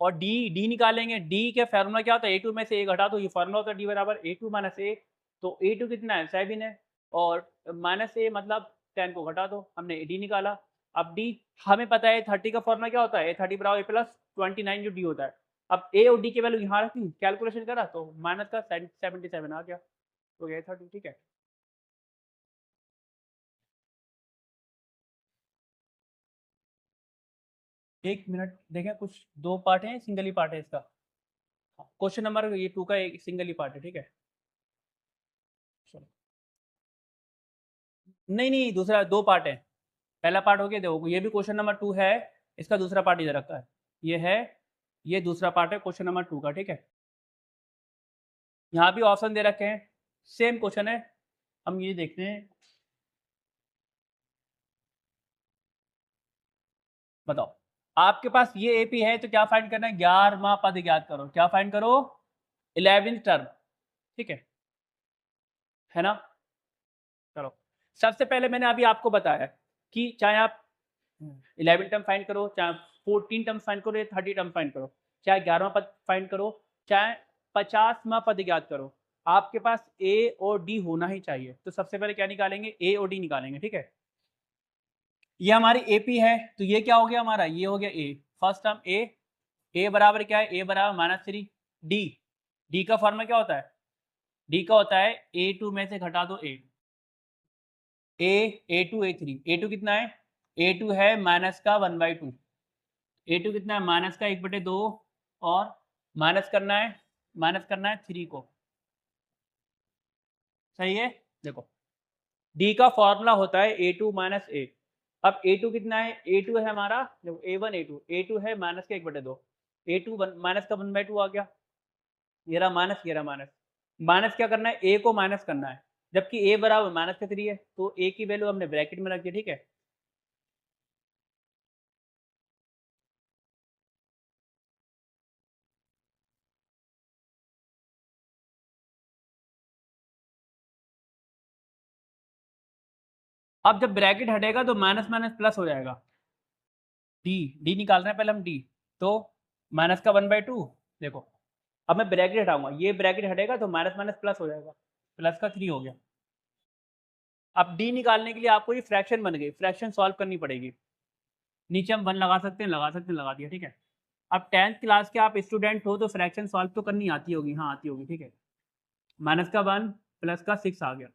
और D निकालेंगे। D के फार्मूला क्या होता है, A2 में से A घटा दो, ये फार्मूला होता है D बराबर A2 माइनस A। तो A2 कितना है 7 है और माइनस A मतलब 10 को घटा दो, हमने D निकाला। अब D हमें पता है 30 का फॉर्मूला क्या होता है, A30 बराबर A प्लस 29 जो D होता है। अब A और D की वैल्यू यहाँ रखी, कैलकुलेशन करा तो माइनस का 77 आ गया, तो ये 30, ठीक है। एक मिनट देखें, कुछ दो पार्ट हैं, सिंगल ही पार्ट है इसका। क्वेश्चन नंबर ये 2 का एक सिंगल ही पार्ट है, ठीक है। चलो नहीं नहीं, दूसरा 2 पार्ट है। पहला पार्ट हो गया, देखो ये भी क्वेश्चन नंबर 2 है, इसका दूसरा पार्ट इधर रखा है, ये है, ये दूसरा पार्ट है क्वेश्चन नंबर 2 का, ठीक है। यहाँ भी ऑप्शन दे रखे हैं, सेम क्वेश्चन है। हम ये देखते हैं, बताओ आपके पास ये एपी है तो क्या फाइंड करना है, 11वां पद ज्ञात करो। क्या फाइंड करो, 11th टर्म, ठीक है ना। चलो सबसे पहले मैंने अभी आपको बताया कि चाहे आप 11 टर्म फाइंड करो, चाहे 14 टर्म फाइंड करो या 30 टर्म फाइंड करो, चाहे 11वां पद फाइंड करो, चाहे 50वां पद ज्ञात करो, आपके पास ए और डी होना ही चाहिए। तो सबसे पहले क्या निकालेंगे, ए और डी निकालेंगे, ठीक है। ये हमारी एपी है, तो ये क्या हो गया हमारा, ये हो गया ए। फर्स्ट टर्म ए बराबर क्या है, ए बराबर -3। डी का फॉर्मूला क्या होता है, डी का होता है A2 में से घटा दो A2 A3। A2 कितना है, A2 है -1/2। A2 कितना है, -1/2 और माइनस करना है 3 को। सही है। देखो D का फॉर्मूला होता है A2 - A। अब A2 कितना है, A2 है हमारा, देखो A1 A2 है -1/2। A2 -1/2 आ गया, ये रहा माइनस, ये रहा माइनस। माइनस क्या करना है, A को माइनस करना है, जबकि A बराबर -3 है, तो A की वैल्यू हमने ब्रैकेट में रख दी, ठीक है। अब जब ब्रैकेट हटेगा तो माइनस माइनस प्लस हो जाएगा। डी निकालना है पहले हम, डी तो माइनस का 1/2। देखो अब मैं ब्रैकेट हटाऊंगा, ये ब्रैकेट हटेगा तो माइनस माइनस प्लस हो जाएगा, प्लस का 3 हो गया। अब डी निकालने के लिए आपको ये फ्रैक्शन बन गई, फ्रैक्शन सॉल्व करनी पड़ेगी। नीचे हम 1 लगा सकते हैं, लगा दिया, ठीक है। अब 10th क्लास के आप स्टूडेंट हो तो फ्रैक्शन सॉल्व तो करनी आती होगी, हाँ आती होगी, ठीक है। माइनस का 1 प्लस का 6 आ गया,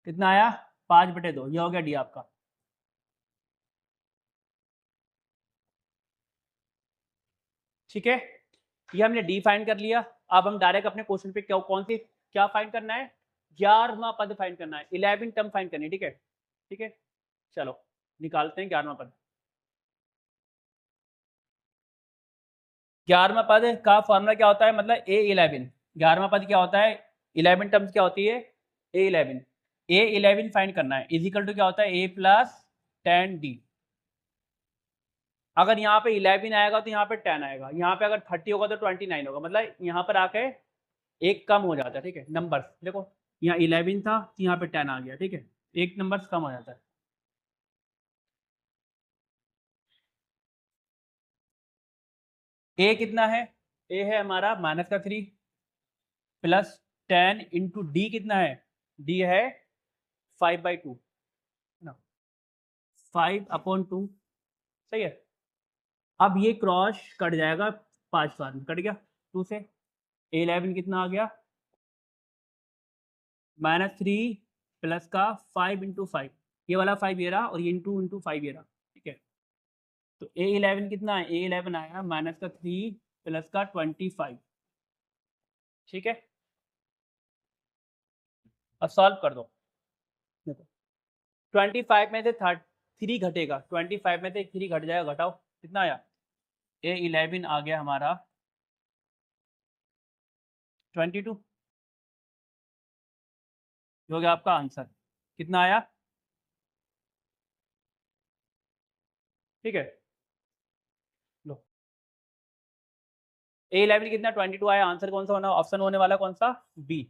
कितना आया 5/2, ये हो गया डी आपका। ठीक है, ये हमने डी फाइंड कर लिया। अब हम डायरेक्ट अपने क्वेश्चन पे क्या फाइंड करना है, 11वां पद फाइंड करना है, 11 टर्म फाइंड करनी है, ठीक है। ठीक है, चलो निकालते हैं 11वां पद। 11वां पद का फॉर्मूला क्या होता है, मतलब A11। 11वां पद क्या होता है, 11 टर्म्स क्या होती है, A11 फाइंड करना है, इजिकल टू क्या होता है A + 10D। अगर यहाँ पे 11 आएगा तो यहाँ पे 10 आएगा, यहाँ पे अगर 30 होगा तो 29 होगा, मतलब यहाँ पर आके एक कम हो जाता है, ठीक है। नंबर देखो यहाँ 11 था तो यहाँ पे 10 आ गया, ठीक है, एक नंबर कम हो जाता है। ए कितना है, ए है हमारा -3 प्लस 10 इंटू डी कितना है, डी है 5/2 ना, 5/2। सही है। अब ये क्रॉस कट जाएगा 5 बार में, कट गया 2 से। 11 कितना आ गया, -3 प्लस का 5 इंटू 5, ये वाला 5 ये रहा और ये इंटू 5 ये रहा, ठीक है। तो A11 कितना है, A11 आया -3 प्लस का 25, ठीक है। अब सॉल्व कर दो, देखो 25 में से 3 घटेगा, 25 में से 3 घट जाएगा, घटाओ कितना आया, A11 आ गया हमारा 22, हो गया आपका आंसर। कितना आया, ठीक है। लो A11 कितना 22 आया, आंसर कौन सा होना, ऑप्शन होने वाला कौन सा, बी,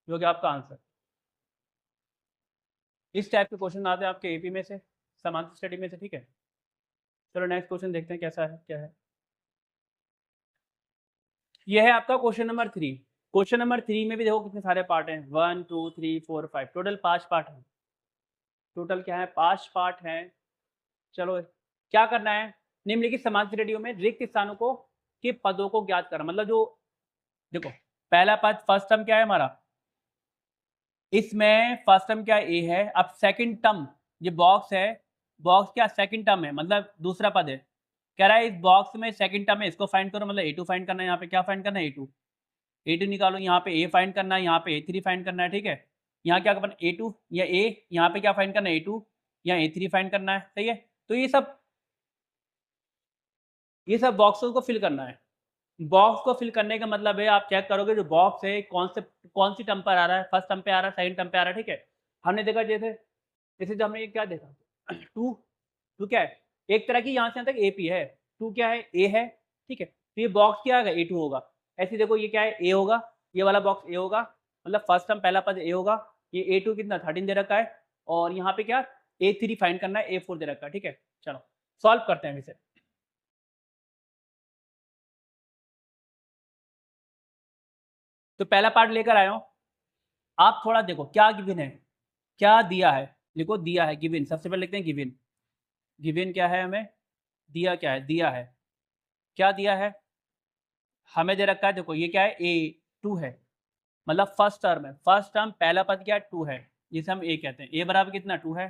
हो गया आपका आंसर। इस टाइप के क्वेश्चन आते हैं आपके एपी में से, समांतर स्टडी में से, ठीक है। चलो नेक्स्ट क्वेश्चन देखते हैं कैसा है, क्या है। ये है आपका क्वेश्चन नंबर 3। क्वेश्चन नंबर 3 में भी देखो कितने सारे पार्ट हैं, 1 2 3 4 5, टोटल 5 पार्ट हैं। टोटल क्या है, 5 पार्ट हैं। चलो क्या करना है, निम्नलिखित समांतर श्रेणियों में रिक्त स्थानों को के पदों को ज्ञात करना, मतलब जो देखो पहला पद फर्स्ट टर्म क्या है हमारा, इसमें फर्स्ट टर्म क्या ए है। अब सेकंड टर्म ये बॉक्स है, बॉक्स क्या सेकंड टर्म है, मतलब दूसरा पद है। कह रहा है इस बॉक्स में सेकंड टर्म है, इसको फाइंड करो, मतलब A2 फाइंड करना है। यहाँ पे क्या फाइंड करना है, A2 निकालो, यहाँ पे A फाइंड करना है, यहाँ पे A3 फाइंड करना है, ठीक है। यहाँ क्या करना है A2 या A, यहाँ पे क्या फाइंड करना है A2 या A3 फाइंड करना है, सही है। तो ये सब बॉक्सों को फिल करना है। बॉक्स को फिल करने का मतलब है आप चेक करोगे जो बॉक्स है कौन सी टर्म पर आ रहा है, फर्स्ट टर्म पे आ रहा है, सेकंड टर्म पे आ रहा है, ठीक है। हमने देखा जैसे जैसे जो हमने ये क्या देखा, टू क्या है, एक तरह की यहाँ से यहाँ तक AP है, टू क्या है A है, ठीक है। तो ये बॉक्स क्या आएगा A2 होगा। ऐसे देखो ये क्या है A होगा, ये वाला बॉक्स A होगा, मतलब फर्स्ट टर्म पहला पद A होगा। ये A2 कितना 13 दे रखा है, और यहाँ पे क्या A3 फाइंड करना है, A4 दे रखा है, ठीक है। चलो सॉल्व करते हैं इसे। तो पहला पार्ट लेकर आया हूँ, आप थोड़ा देखो क्या गिवन है, क्या दिया है, देखो दिया है गिवन, सबसे पहले लिखते हैं गिवन। गिवन क्या है हमें, दिया क्या है, दिया है, क्या दिया है, हमें दे रखा है, देखो ये क्या है, ए 2 है, मतलब फर्स्ट टर्म है, फर्स्ट टर्म पहला पद क्या है 2 है, जिसे हम ए कहते हैं, ए बराबर कितना 2 है,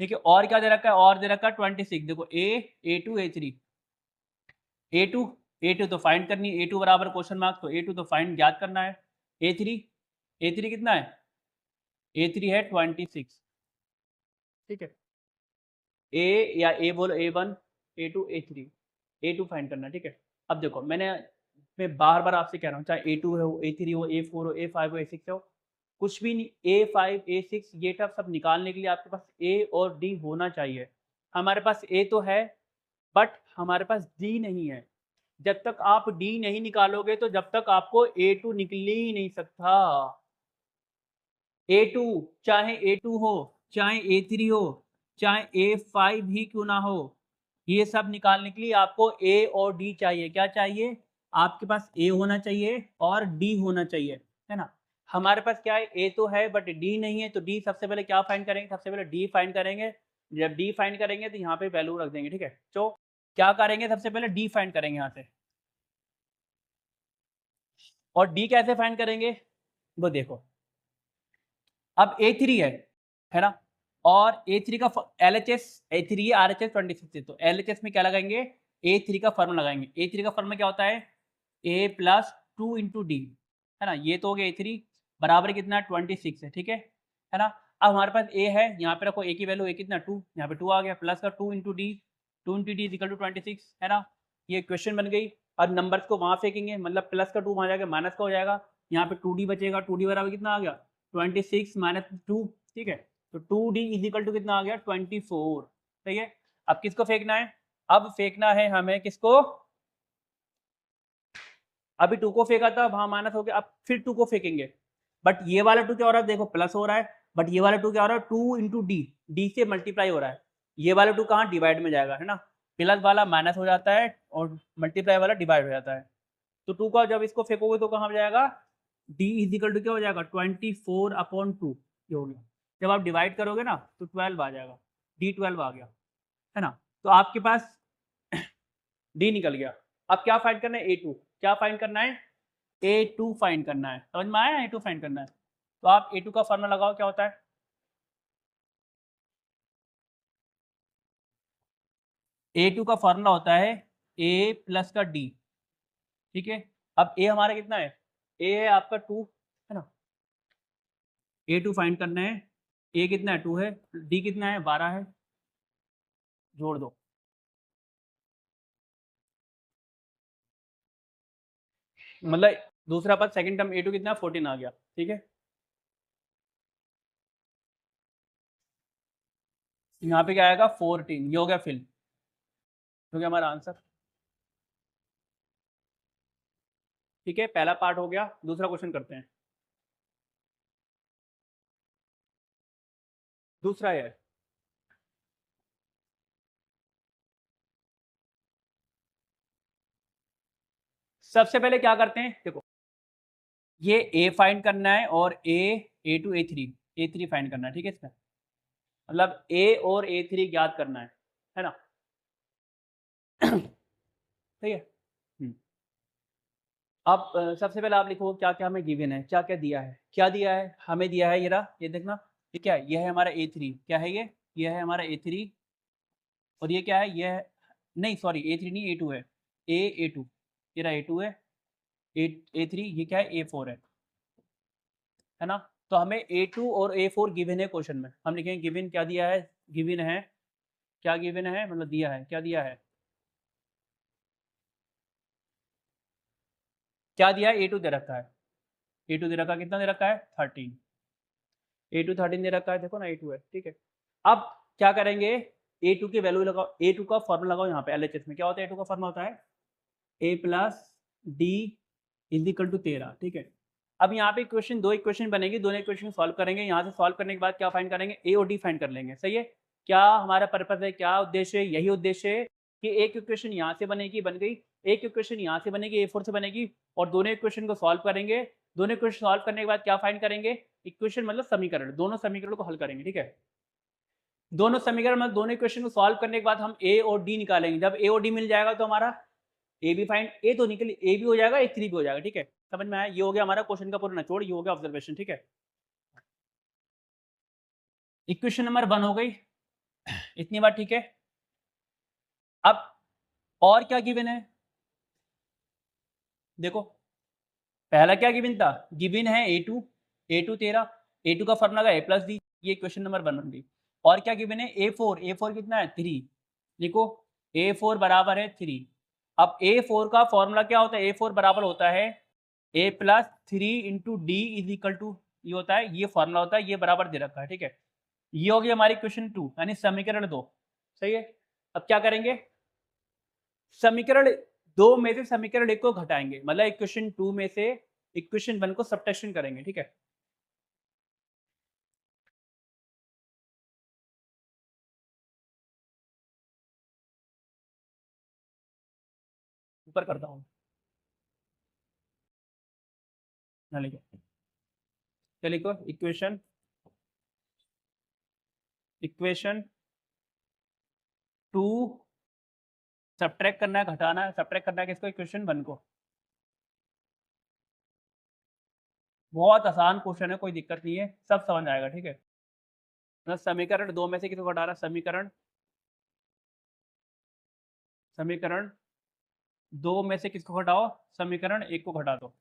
ठीक है। और क्या दे रखा है, और दे रखा है 26, देखो A2 A3, A2 तो फाइंड करनी है, A2 बराबर क्वेश्चन मार्क, तो A2 तो फाइंड याद करना है। A3 कितना है, A3 है 26, ठीक है। ए या ए बोलो A1 A2 A3, A2 find करना, ठीक है। अब देखो मैं बार बार आपसे कह रहा हूँ, चाहे A2 हो A3 हो A4 हो A5 हो A6 हो, कुछ भी नहीं, A5 A6 ये सब निकालने के लिए आपके पास A और D होना चाहिए। हमारे पास A तो है बट हमारे पास D नहीं है। जब तक आप D नहीं निकालोगे तो जब तक आपको A2 निकल ही नहीं सकता। A2 चाहे A2 हो, चाहे A3 हो, चाहे A5 ही क्यों ना हो, ये सब निकालने के लिए आपको A और D चाहिए। क्या चाहिए, आपके पास A होना चाहिए और D होना चाहिए, है ना। हमारे पास क्या है, A तो है बट D नहीं है, तो D सबसे पहले क्या फाइंड करेंगे, सबसे पहले D फाइंड करेंगे। जब D फाइंड करेंगे तो यहाँ पे वैल्यू रख देंगे, ठीक है। तो क्या करेंगे, सबसे पहले D फाइंड करेंगे यहाँ से, और D कैसे फाइंड करेंगे वो देखो। अब A3 है ना, और A3 का LHS, A3 है RHS 26 है, तो LHS में क्या लगाएंगे, A3 का फॉर्मूला लगाएंगे। A3 का फॉर्मूला क्या होता है, A प्लस 2 इंटू डी, है ना। ये तो हो गया A3 बराबर कितना 26 है, ठीक है ना। अब हमारे पास A है, यहाँ पे रखो A की वैल्यू, A कितना 2, यहाँ पे 2 आ गया, प्लस का 2 into D, 2 into D is equal to 26, है ना। ये क्वेश्चन बन गई। अब नंबर्स को वहाँ फेंकेंगे, मतलब प्लस का 2 वहाँ जाएगा, माइनस का हो जाएगा, यहाँ पे 2D बचेगा, 2D बराबर कितना आ गया 26 माइनस 2, ठीक है। तो 2D इजिकल टू कितना आ गया 24, सही है। अब किसको फेंकना है, अब फेंकना है हमें किसको, अभी 2 को फेंका था, वहां माइनस हो गया, अब फिर 2 को फेंकेंगे, बट ये वाला 2 क्या हो रहा है, देखो प्लस हो रहा है, बट ये वाला 2 क्या हो रहा है 2 इंटू डी, डी से मल्टीप्लाई हो रहा है, ये वाला 2 कहाँ डिवाइड में जाएगा, है ना। प्लस वाला माइनस हो जाता है और मल्टीप्लाई वाला डिवाइड हो जाता है। तो 2 का जब इसको फेंकोगे तो कहाँ जाएगा, डी इजिकल टू क्या हो जाएगा 24/2, ये हो गया। जब आप डिवाइड करोगे ना तो 12 आ जाएगा, डी 12 आ गया, है ना। तो आपके पास डी निकल गया। अब क्या फाइंड करना है, A2, क्या फाइंड करना है, A2 फाइंड करना है, समझ में आया, A2 फाइंड करना है। तो आप A2 का फॉर्मूला लगाओ, क्या होता है, A2 का फॉर्मूला होता है A प्लस का D, ठीक है। अब A हमारा कितना है, A है आपका 2, है ना। A2 फाइंड करना है, A कितना है 2 है, D कितना है 12 है, जोड़ दो। मतलब दूसरा पद सेकंड टर्म A2 कितना 14 आ गया, ठीक है। यहाँ पे क्या आएगा 14, ये हो गया फिल, हो गया हमारा आंसर, ठीक है। पहला पार्ट हो गया, दूसरा क्वेश्चन करते हैं। दूसरा है, सबसे पहले क्या करते हैं, देखो ये A फाइंड करना है और A2 A3 फाइंड करना है, ठीक है। इसमें मतलब A और A3 ज्ञात करना है ना, ठीक है। अब सबसे पहले आप लिखो क्या क्या हमें गिवन है, क्या क्या दिया है, क्या दिया है हमें, दिया है ये रहा, ये देखना, ये क्या है, ये है हमारा A3, क्या है ये है हमारा A3, और ये क्या है, ये है, नहीं सॉरी A3 नहीं A2 है, A2, ये रहा A2 है, A3, ये क्या है A4 है ना। तो हमें A2 और A4 गिवन है क्वेश्चन में, हम लिखेंगे गिवन क्या दिया है, गिवन है, क्या गिवन है मतलब दिया है, क्या दिया है, क्या दिया है, A2 दे रखा है, A2 दे रखा है, कितना दे रखा है 13, A2 13 दे रखा है, देखो ना A2 है, ठीक है। अब क्या करेंगे, A2 की वैल्यू लगाओ, A2 का फॉर्मूला लगाओ यहाँ पे LHS में, क्या होता है A2 का फॉर्मूला होता है A plus D is equal to 13, ठीक है। अब यहाँ पे क्वेश्चन, दो इक्वेशन बनेगी, दोनों इक्वेशन सॉल्व करेंगे, यहाँ से सॉल्व करने के बाद क्या फाइंड करेंगे, A और D फाइंड कर लेंगे, सही है। क्या हमारा पर्पस है, क्या उद्देश्य है? यही उद्देश्य है कि एक इक्वेशन यहाँ से बनेगी, बन गई, एक इक्वेशन यहाँ से बनेगी, A4 से बनेगी, और दोनों इक्वेशन को सॉल्व करेंगे। दोनों इक्वेशन सॉल्व करने के बाद क्या फाइंड करेंगे? इक्वेशन मतलब समीकरण, दोनों समीकरणों को हल करेंगे, ठीक है। दोनों समीकरण मतलब दोनों इक्वेशन को सॉल्व करने के बाद हम ए और डी निकालेंगे। जब ए और डी मिल जाएगा तो हमारा ए भी फाइंड, ए तो निकल, ए भी हो जाएगा, ए 3 भी हो जाएगा, ठीक है। समझ में आया? ये हो गया हमारा क्वेश्चन का पूरा निचोड़, ये हो गया ऑब्जर्वेशन, ठीक है। इक्वेशन नंबर 1 हो गई, इतनी बात ठीक है। अब और क्या गिवन है? देखो, पहला क्या गिवन था? गिवन है ए टू तेरा, ए टू का फॉर्मूला है ए प्लस डी, ये क्वेश्चन नंबर 1 बन गई। और क्या गिवन है? ए4 कितना है? 3। लिखो, ए4 बराबर है 3। अब ए4 का फॉर्मूला क्या होता है? ए4 बराबर होता है A plus 3 into D is equal to, ये होता है, ये फॉर्मूला होता है, ये बराबर दे रखा है, ठीक है। ये हो गई हमारी क्वेश्चन 2 यानी समीकरण 2, सही है। अब क्या करेंगे? समीकरण 2 में से समीकरण 1 को घटाएंगे, मतलब इक्वेशन 2 में से इक्वेशन 1 को सब्ट्रैक्शन करेंगे, ठीक है। ऊपर करता हूँ, ना लिखो, क्या लिखो? इक्वेशन इक्वेशन 2 सब्ट्रैक्ट करना है, घटाना है, सब्ट्रैक्ट करना है किसको? इक्वेशन 1 को। बहुत आसान क्वेश्चन है, कोई दिक्कत नहीं है, सब समझ आएगा, ठीक है। मतलब समीकरण 2 में से किसको घटाना? समीकरण समीकरण 2 में से किसको घटाओ? समीकरण 1 को घटा दो,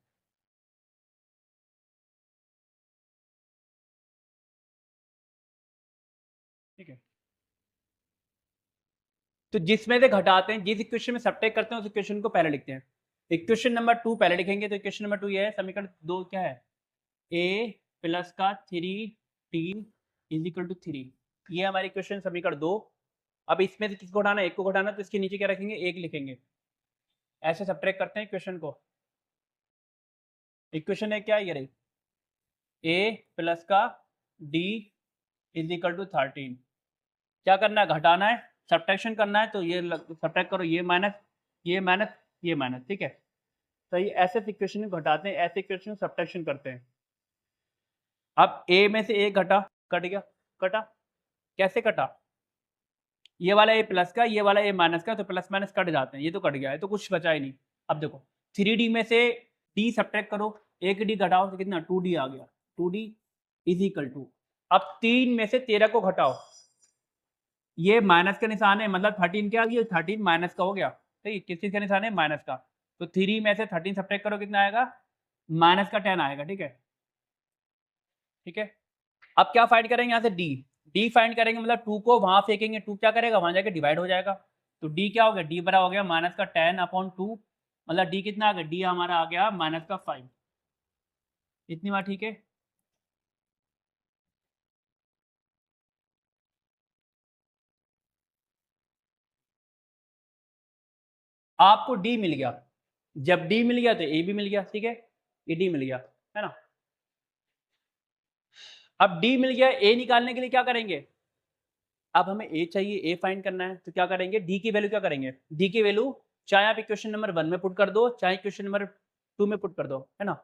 ठीक है। तो जिसमें से घटाते हैं, जिस इक्वेशन में सब्ट्रैक्ट करते हैं, उस इक्वेशन को पहले लिखते हैं। इक्वेशन नंबर 2 पहले लिखेंगे, तो इक्वेशन नंबर 2 ये है, समीकरण 2 क्या है? ए प्लस का 3t इज इक्वल टू 3, ये हमारी इक्वेशन समीकरण 2। अब इसमें से किसको घटाना है? 1 को घटाना, तो इसके नीचे क्या रखेंगे? 1 लिखेंगे। ऐसे सब्ट्रैक्ट करते हैं इक्वेशन को। इक्वेशन है क्या? ये रही, ए प्लस का डी इज इक्वल टू 13। क्या करना है? घटाना है, सब्ट्रैक्शन करना है, तो ये सब्ट्रैक्ट करो, ये माइनस, ये माइनस, ये माइनस, ठीक है। तो ये ऐसे इक्वेशन को घटाते हैं, ऐसे इक्वेशन सब्ट्रैक्शन करते हैं। अब ए में से एक घटा, कट गया, कटा, कैसे कटा? ये वाला ए प्लस का, ये वाला ए माइनस का, तो प्लस माइनस कट जाते हैं, ये तो कट गया है, तो कुछ बचा ही नहीं। अब देखो, 3d में से d सब्ट्रैक्ट करो, एक d घटाओ तो कितना? 2d आ गया, 2d इज इक्वल टू, अब 3 में से 13 को घटाओ, ये माइनस का निशान है, मतलब 13 क्या आ गया? 13 माइनस का हो गया, सही। किस चीज़ का निशान है? माइनस का। तो 3 में से 13 सब्ट्रैक्ट करो, कितना आएगा? माइनस का 10 आएगा, ठीक है, ठीक है। अब क्या फाइंड करेंगे? यहाँ से डी फाइंड करेंगे, मतलब 2 को वहां फेंकेंगे, 2 क्या करेगा? वहां जाके डिवाइड हो जाएगा। तो डी क्या हो गया? डी बराबर हो गया माइनस का 10/2, मतलब डी कितना आ गया? डी हमारा आ गया माइनस का 5। इतनी बात ठीक है। आपको डी मिल गया, जब डी मिल गया तो ए भी मिल गया, ठीक है, ये डी मिल गया, है ना। अब डी मिल गया, ए निकालने के लिए क्या करेंगे? अब हमें ए चाहिए, ए फाइंड करना है, तो क्या करेंगे? डी की वैल्यू क्या करेंगे? डी की वैल्यू चाहे आप इक्वेशन नंबर 1 में पुट कर दो, चाहे इक्वेशन नंबर 2 में पुट कर दो, है ना।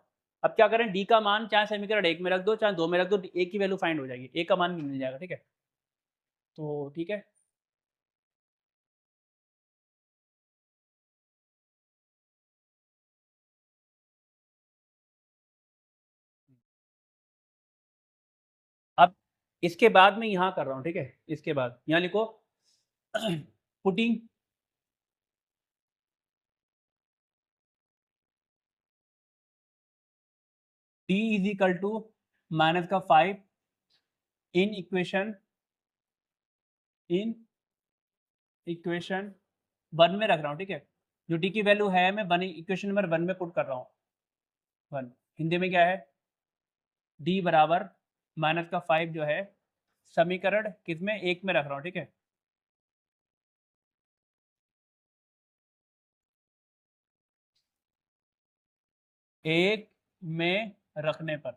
अब क्या करें? डी का मान चाहे समीकरण 1 में रख दो, चाहे 2 में रख दो, ए की वैल्यू फाइंड हो जाएगी, ए का मान भी मिल जाएगा, ठीक है। तो ठीक है, अब इसके बाद मैं यहाँ कर रहा हूँ, ठीक है, इसके बाद यहाँ लिखो putting D is equal to minus का 5 इन इक्वेशन 1 में रख रहा हूँ, ठीक है। जो डी की वैल्यू है मैं इक्वेशन नंबर 1 में पुट कर रहा हूँ, 1। हिंदी में क्या है? डी बराबर माइनस का 5 जो है समीकरण किस में? 1 में रख रहा हूँ, ठीक है। एक में रखने पर,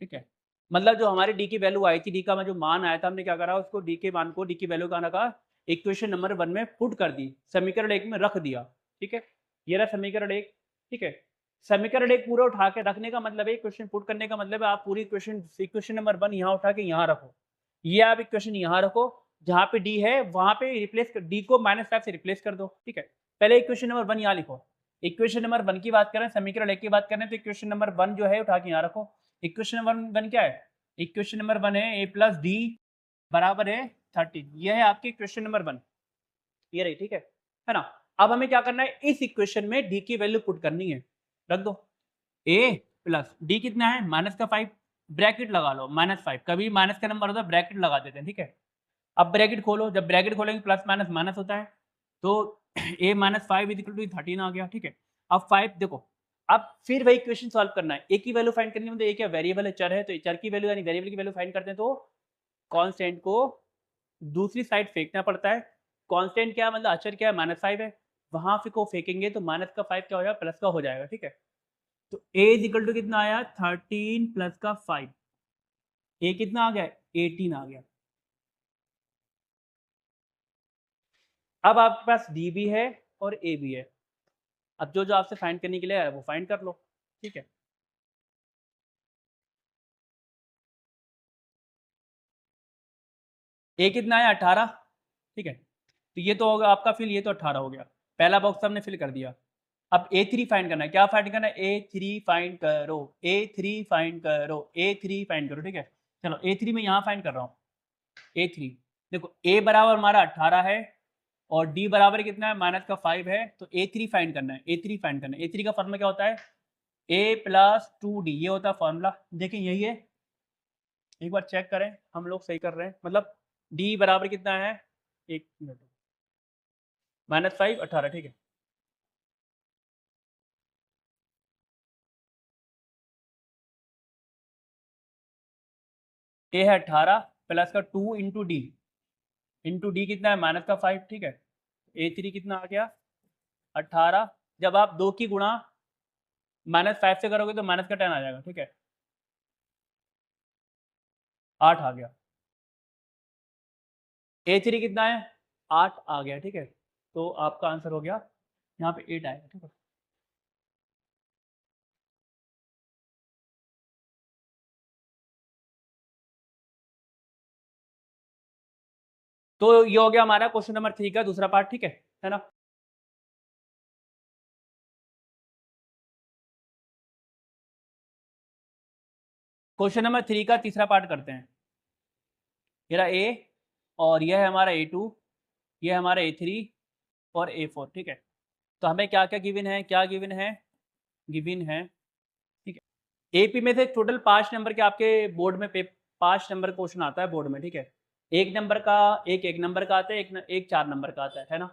ठीक है। मतलब जो हमारी डी की वैल्यू आई थी, डी का जो मान आया था, हमने क्या करा, उसको डी के मान को, डी की वैल्यू का रखा, इक्वेशन नंबर 1 में पुट कर दी, समीकरण 1 में रख दिया, ठीक है। ये रहा समीकरण 1, ठीक है। समीकरण 1 पूरा उठा के रखने का मतलब है, इक्वेशन पुट करने का मतलब है आप पूरी इक्वेशन नंबर 1 यहाँ उठा के यहाँ रखो। ये आप इक्वेशन यहाँ रखो, जहाँ पे डी है वहाँ पे रिप्लेस कर, डी को -5 से रिप्लेस कर दो, ठीक है। पहले इक्वेशन नंबर 1 यहाँ लिखो। इक्वेशन नंबर 1 की बात करें, समीकरण 1 की बात करें, तो इक्वेशन नंबर 1 जो है उठा के यहाँ रखो। इक्वेशन नंबर 1 क्या है? इक्वेशन नंबर 1 है a + d बराबर है 13। ये है आपकी इक्वेशन नंबर 1, ये रही, ठीक है ना। अब हमें क्या करना है, इस इक्वेशन में d की वैल्यू पुट करनी है। रख दो, a + d कितना है, -5, ब्रैकेट लगा लो, -5, कभी माइनस का नंबर होता है ब्रैकेट लगा देते हैं, ठीक है। अब ब्रैकेट खोलो, जब ब्रैकेट खोलेंगे प्लस माइनस माइनस होता है, तो a - 5 = 13 आ गया, ठीक है। अब 5 देखो, अब फिर वही इक्वेशन सॉल्व करना है, a की वैल्यू फाइंड करनी है, मतलब a क्या वेरिएबल है, चर है, तो चर की वैल्यू यानी वेरिएबल की वैल्यू फाइंड करते हैं, तो कांस्टेंट को दूसरी साइड फेंकना पड़ता है। कांस्टेंट क्या है, मतलब अचर क्या है, -5 है, वहां पे को फेंकेंगे तो माइनस का 5 क्या हो जाएगा, प्लस का हो जाएगा, ठीक है। तो a = कितना आया, 13 प्लस का 5, a कितना आ गया, 18 आ गया। अब आपके पास d भी है और a भी है। अब जो आपसे फाइंड करने के लिए है वो फाइंड कर लो, ठीक है। a कितना है, 18, ठीक है। तो ये तो होगा आपका फिल, ये तो 18 हो गया, पहला बॉक्स हमने फिल कर दिया। अब a3 फाइंड करना है, क्या फाइंड करना है, a3 फाइंड करो, a3 फाइंड करो, a3 फाइंड करो, ठीक है। चलो a3 में यहाँ फाइंड कर रहा हूँ, a3 देखो, a बराबर हमारा 18 है और d बराबर कितना है, -5 है, तो a3 फाइंड करना है, a3 फाइंड करना है। a3 का फॉर्मूला क्या होता है, a + 2d, ये होता है फॉर्मूला। देखिए यही है, एक बार चेक करें हम लोग सही कर रहे हैं, मतलब d बराबर कितना है, एक मिनट, -5 18, ठीक है। a है 18 प्लस का 2 इंटू डी कितना है, -5, ठीक है। a3 कितना आ गया, 18। जब आप 2 की गुणा -5 से करोगे तो माइनस का 10 आ जाएगा, ठीक है। 8 आ गया, a3 कितना है, 8 आ गया, ठीक है। तो आपका आंसर हो गया, यहाँ पे 8 आएगा, ठीक है। तो ये हो गया हमारा क्वेश्चन नंबर 3 का दूसरा पार्ट, ठीक है ना। क्वेश्चन नंबर 3 का तीसरा पार्ट करते हैं। ये रहा a और यह है हमारा a2, ये है हमारा a3 और a4, ठीक है। तो हमें क्या क्या गिवन है, क्या गिवन है, गिवन है, ठीक है। एपी में से टोटल 5 नंबर के आपके बोर्ड में 5 नंबर क्वेश्चन आता है बोर्ड में, ठीक है। एक नंबर का, एक नंबर का आता है, एक 4 नंबर का आता है ना।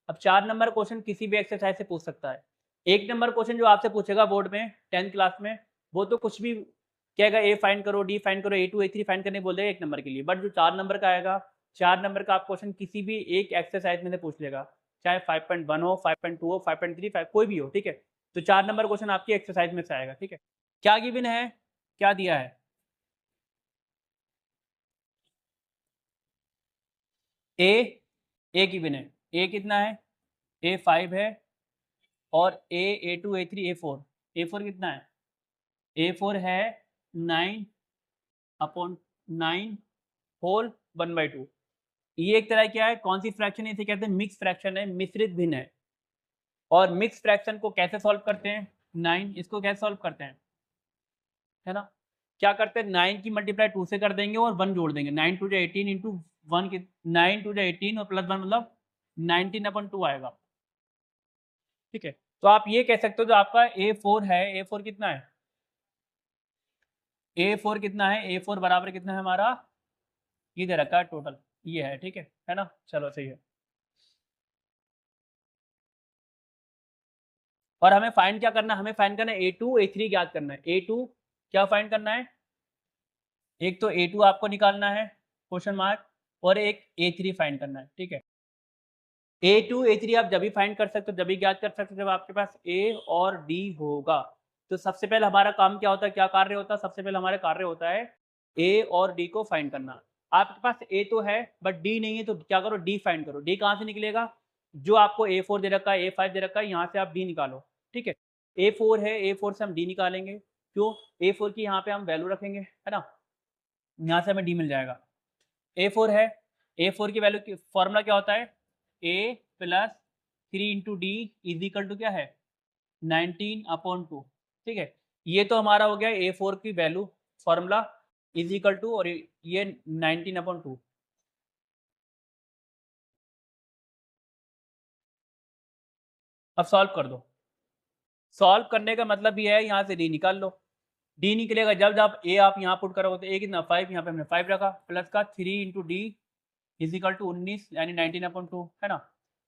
अब 4 नंबर क्वेश्चन किसी भी एक्सरसाइज से पूछ सकता है। एक नंबर क्वेश्चन जो आपसे पूछेगा बोर्ड में 10th क्लास में, वो तो कुछ भी कहेगा, ए फाइंड करो, डी फाइंड करो, a2 a3 फाइंड करने बोल देगा एक नंबर के लिए। बट जो 4 नंबर का आएगा, 4 नंबर का आप क्वेश्चन किसी भी एक एक्सरसाइज में से पूछ लेगा, चाहे 5.1 हो, 5.2 हो, 5.3 कोई भी हो, ठीक है। तो 4 नंबर क्वेश्चन आपकी एक्सरसाइज में से आएगा, ठीक है। क्या गिवन है, क्या दिया है, ए गिवन है, ए कितना है, a5 है, और a2 a3 a4 कितना है, a4 है 9/9 होल 1/2। ये एक तरह क्या है, कौन सी फ्रैक्शन है, इसे कहते हैं मिक्स फ्रैक्शन है, मिश्रित भिन्न है। और मिक्स फ्रैक्शन को कैसे सॉल्व करते हैं, 9, इसको कैसे सॉल्व करते हैं, है ना। क्या करते हैं, 9 की मल्टीप्लाई 2 से कर देंगे और 1 जोड़ देंगे, 9 2 18 इंटू 1 की 9 2 18 और प्लस 1 मतलब 19/2 आएगा, ठीक है। तो आप ये कह सकते हो जो आपका a4 है, a4 कितना है, a4 कितना है, a4 बराबर कितना है हमारा, ये दे रखा है टोटल, ये है, ठीक है ना। चलो सही है। और हमें फाइंड क्या करना है, हमें फाइंड करना है a2 a3 ज्ञात करना है। a2 क्या फाइंड करना है, एक तो a2 आपको निकालना है क्वेश्चन मार्क, और एक a3 फाइंड करना है, ठीक है। a2 a3 आप जब भी फाइंड कर सकते हो, जब भी ज्ञात कर सकते हो जब आपके पास a और d होगा। तो सबसे पहले हमारा काम क्या होता है, क्या कार्य होता है, सबसे पहले हमारा कार्य होता है ए और डी को फाइंड करना। आपके पास ए तो है बट डी नहीं है, तो क्या करो, डी फाइंड करो। डी कहाँ से निकलेगा? जो आपको A4 दे रखा है, A5 दे रखा है, यहाँ से आप डी निकालो। ठीक है, A4 है, A4 से हम डी निकालेंगे। क्यों? A4 की यहाँ पे हम वैल्यू रखेंगे, है ना, यहाँ से हमें डी मिल जाएगा। A4 है, A4 की वैल्यू की फॉर्मूला क्या होता है? A plus 3 into D is equal to क्या है? 19/2। ठीक है, ये तो हमारा हो गया A4 की वैल्यू फॉर्मूला इज इक्वल टू, और ये 19/2। अब सॉल्व कर दो। सॉल्व करने का मतलब ये है, यहाँ से डी निकाल लो। डी निकलेगा जब ए आप यहाँ पुट करोगे तो ए कितना 5, यहाँ पे हमने 5 रखा, प्लस का 3 into D is equal to 19 यानी 19/2, है ना।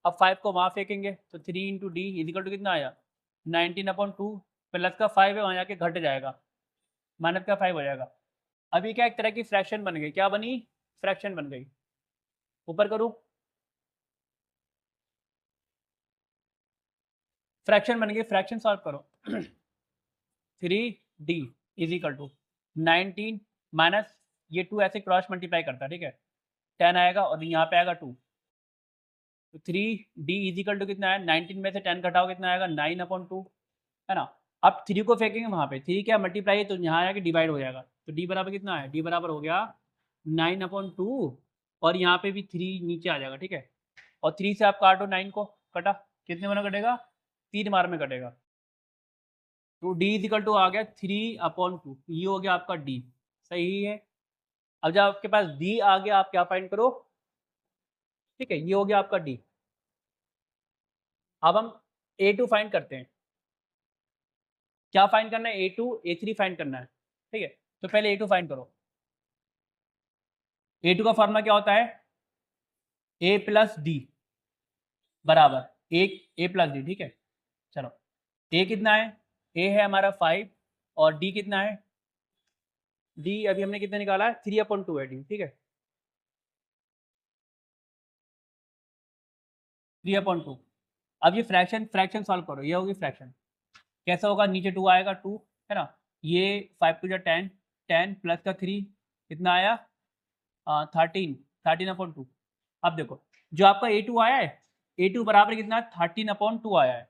अब 5 को वहाँ फेंकेंगे तो 3 into D is equal to कितना आया? 19/2, प्लस का 5 है वहाँ जाके घट जाएगा, माइनस का 5 हो जाएगा। अभी क्या, एक तरह की फ्रैक्शन बन गई। क्या बनी? फ्रैक्शन बन गई। ऊपर करूँ? फ्रैक्शन बन गई, फ्रैक्शन सॉल्व करो। 3D is equal to 19 minus ये 2 ऐसे क्रॉस मल्टीप्लाई करता है, ठीक है, 10 आएगा और यहाँ पे आएगा 2, तो 3D इज इक्वल टू कितना है? 19 में से 10 घटाओ कितना आएगा? 9/2, है ना। अब 3 को फेंकेंगे वहाँ पे, 3 क्या मल्टीप्लाई है तो यहाँ आके डिवाइड हो जाएगा, तो D बराबर कितना है? D बराबर हो गया 9/2, और यहाँ पे भी 3 नीचे आ जाएगा, ठीक है, और 3 से आप काटो 9 को, कटा, कितने बार कटेगा? 3 बार में कटेगा, तो D इज इक्वल टू आ गया 3/2। ये हो गया आपका D, सही है। अब जब आपके पास D आ गया, आप क्या फाइंड करो? ठीक है, ये हो गया आपका D। अब हम A2 फाइंड करते हैं। क्या फाइंड करना है? A2 A3 फाइंड करना है, ठीक है, तो पहले A2 फाइंड करो। A2 का फॉर्मूला क्या होता है? A प्लस डी बराबर A प्लस डी, ठीक है। चलो, A कितना है? A है हमारा 5, और D कितना है? D अभी हमने कितना निकाला है? 3/2 है D, ठीक है, 3/2। अब ये फ्रैक्शन सॉल्व करो, ये होगी फ्रैक्शन। कैसा होगा? नीचे 2 आएगा, 2, है ना, ये 5 टू 10, 10 प्लस का 3 कितना आया? 13/2। अब देखो, जो आपका A2 आया है, A2 बराबर कितना? 13/2 आया है।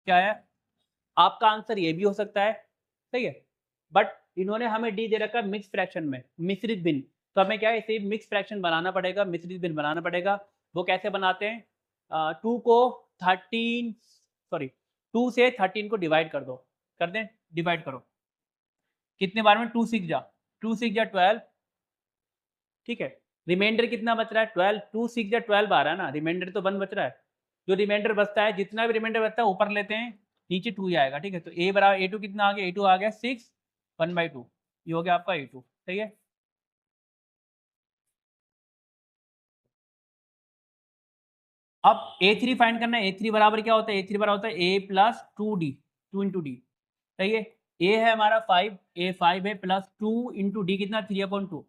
क्या आया? आपका आंसर ये भी हो सकता है, सही है, बट इन्होंने हमें डी दे रखा है मिक्स फ्रैक्शन में, मिश्रित भिन्न, तो हमें क्या है, इसे मिक्स फ्रैक्शन बनाना पड़ेगा, मिश्रित भिन्न बनाना पड़ेगा। वो कैसे बनाते हैं? 2 को 13 सॉरी 2 से 13 को डिवाइड कर दो, कर दें, डिवाइड करो, कितने बार में? 2 6 जा 12, ठीक है, रिमाइंडर कितना बच रहा है? 12, 2 6 जा 12 आ रहा है ना, रिमाइंडर तो 1 बच रहा है। जो रिमाइंडर बचता है, जितना भी रिमाइंडर बचता है ऊपर लेते हैं, नीचे 2 ही आएगा, ठीक है, तो A बराबर A2 कितना आ गया? A2 आ गया 6 1/2, ये हो गया आपका A2, सही है। अब A3 फाइंड करना है। A3 बराबर क्या होता है? A3 बराबर होता है A plus 2D, 2 into D, सही है। A है हमारा 5, A 5 है, प्लस 2 इंटू डी कितना? 3/2।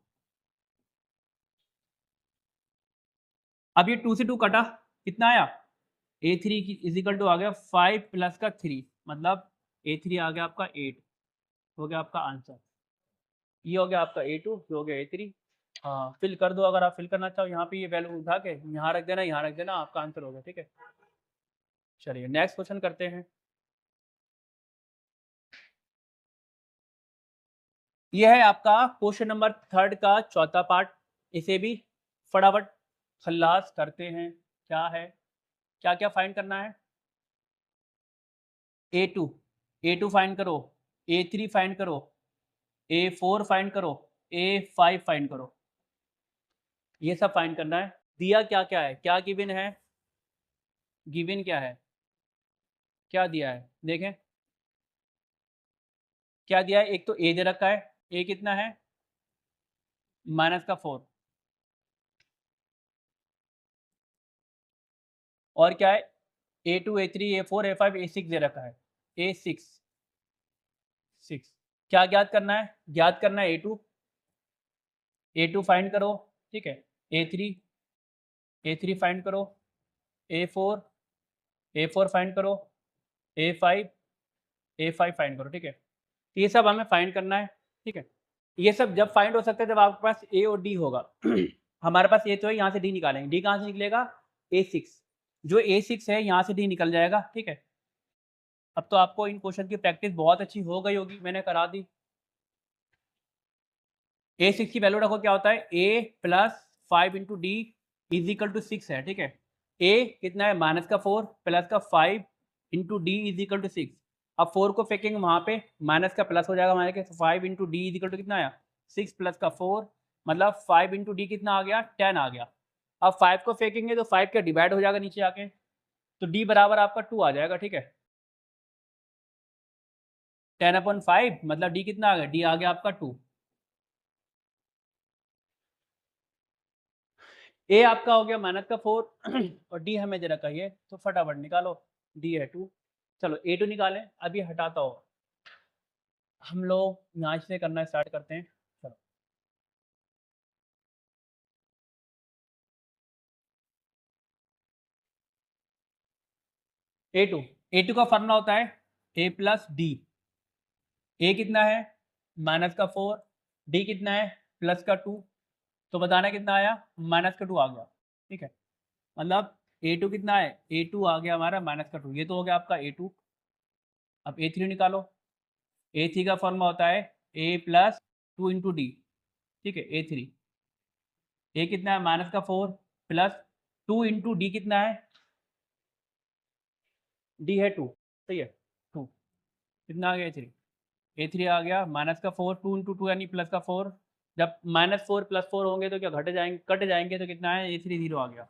अब ये 2 से 2 कटा, कितना आया? A3 की इज इक्वल टू आ गया 5 प्लस का 3, मतलब A3 आ गया आपका 8, हो गया आपका आंसर। ये हो गया आपका A2, ये हो गया A3। हाँ, फिल कर दो, अगर आप फिल करना चाहो यहाँ पे, ये वैल्यू उठा के यहाँ रख देना, यहाँ रख देना, आपका आंसर हो गया, ठीक है। चलिए नेक्स्ट क्वेश्चन करते हैं। यह है आपका क्वेश्चन नंबर 3 का चौथा पार्ट। इसे भी फटाफट खल्लास करते हैं। क्या है, क्या क्या फाइंड करना है? A2, A2 फाइंड करो, A3 फाइंड करो, A4 फाइंड करो, A5 फाइंड करो, ये सब फाइंड करना है। दिया क्या क्या है, क्या गिवन है? गिवन क्या है, क्या दिया है देखें, क्या दिया है? एक तो A दे रखा है, A कितना है? माइनस का 4, और क्या है? A2 A3 A4 A5 A6 दे रखा है, A6 6। क्या ज्ञात करना है? ज्ञात करना है A2 फाइंड करो, ठीक है, A3 फाइंड करो, A4 फाइंड करो, A5 फाइंड करो, ठीक है, ये सब हमें फाइंड करना है, ठीक है। ये सब जब फाइंड हो सकता है जब आपके पास ए और डी होगा। हमारे पास ए तो है, यहाँ से डी निकालेंगे। डी कहाँ से निकलेगा? A6। जो A6 है यहाँ से डी निकल जाएगा, ठीक है। अब तो आपको इन क्वेश्चन की प्रैक्टिस बहुत अच्छी हो गई होगी, मैंने करा दी। A6 की वैल्यू रखो, क्या होता है? A plus 5 into D is equal to 6 है, ठीक है। A कितना है? माइनस का 4 प्लस का 5 into D is equal to 6। अब 4 को फेंकेंगे वहाँ पे, माइनस का प्लस हो जाएगा हमारे के। 5 into D is equal to कितना आया? 6 प्लस का 4, मतलब 5 इंटू डी कितना आ गया? 10 आ गया। अब 5 को फेंकेंगे तो 5 का डिवाइड हो जाएगा नीचे आके, तो डी बराबर आपका 2 आ जाएगा, ठीक है। 10/5 मतलब डी कितना आ गया? डी आ गया आपका 2। ए आपका हो गया माइनस का 4 और डी हमें दे रखा है, तो फटाफट निकालो। डी है 2। चलो A2 निकालें। अभी हटाता हो, हम लोग यहाँ से करना स्टार्ट करते हैं। चलो A2 का फॉर्मूला होता है A प्लस डी। ए कितना है? माइनस का 4। डी कितना है? प्लस का 2। तो बताना कितना आया? माइनस का 2 आ गया, ठीक है। मतलब A2 कितना है? A2 आ गया हमारा माइनस का 2। ये तो हो गया आपका A2। अब A3 निकालो। A3 का फॉर्मूला होता है A प्लस 2 इंटू डी, ठीक है। A3 ए कितना है? माइनस का 4 प्लस 2 इंटू डी कितना है? डी है 2, सही है। 2 कितना आ गया? A3 आ गया माइनस का 4, 2 इंटू 2 यानी प्लस का 4। जब -4 + 4 होंगे तो क्या घट जाएंगे? कट जाएंगे, तो कितना है? A3 0 आ गया।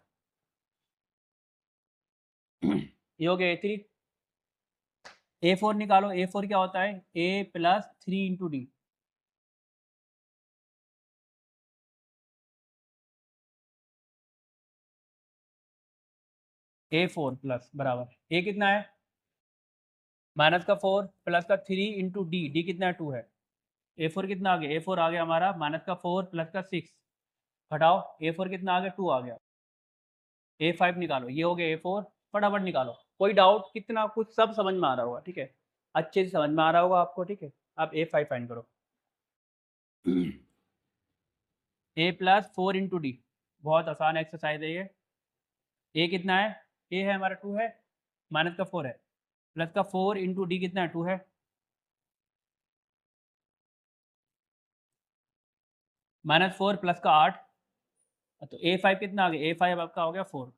ये हो गया A3। A4 निकालो। A4 क्या होता है? A plus 3 into D. A4 plus बराबर A कितना है? माइनस का 4 प्लस का 3 इंटू डी। डी कितना है? 2 है। A4 कितना आ गया? A4 आ गया हमारा माइनस का 4 प्लस का 6। हटाओ। A4 कितना आ गया? 2 आ गया। A5 निकालो। ये हो गया A4। फटाफट निकालो। कोई डाउट? कितना कुछ सब समझ में आ रहा होगा, ठीक है। अच्छे से समझ में आ रहा होगा आपको, ठीक है। आप A5 फाइंड करो। A प्लस 4 इंटू डी, बहुत आसान एक्सरसाइज है ये। A कितना है? A है हमारा 2 है, माइनस का 4 है, प्लस का 4 इंटू डी कितना है? 2 है। -4 प्लस का 8, तो A5 कितना आ गया? A5 आपका हो गया 4।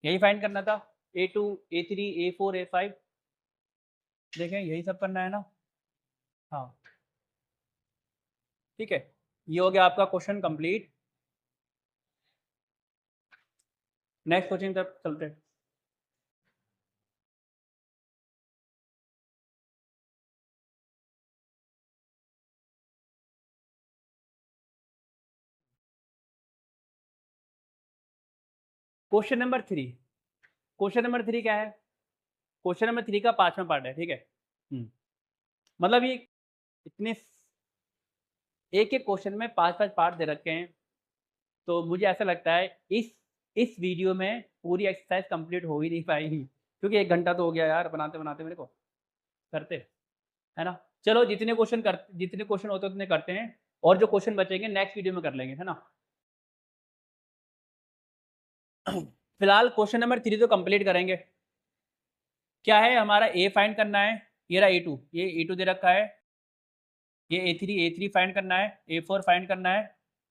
यही फाइंड करना था। A2 A3 A4 A5, देखें यही सब करना है ना। हाँ, ठीक है। ये हो गया आपका क्वेश्चन कंप्लीट। नेक्स्ट क्वेश्चन तरफ चलते हैं। Question number 3। क्वेश्चन नंबर 3 क्या है? क्वेश्चन नंबर 3 का 5वां पार्ट है, ठीक है। मतलब ये इतने एक एक क्वेश्चन में 5-5 पार्ट दे रखे हैं, तो मुझे ऐसा लगता है इस वीडियो में पूरी एक्सरसाइज कंप्लीट हो ही नहीं पाएगी, क्योंकि 1 घंटा तो हो गया यार बनाते बनाते मेरे को, करते, है ना। चलो जितने क्वेश्चन होते हैं उतने करते हैं, और जो क्वेश्चन बचेंगे नेक्स्ट वीडियो में कर लेंगे, है ना। फिलहाल क्वेश्चन नंबर 3 तो कंप्लीट करेंगे। क्या है हमारा? ए फाइंड करना है। ये रहा A2, ये A2 दे रखा है। ये A3 फाइंड करना है। A4 फाइंड करना है।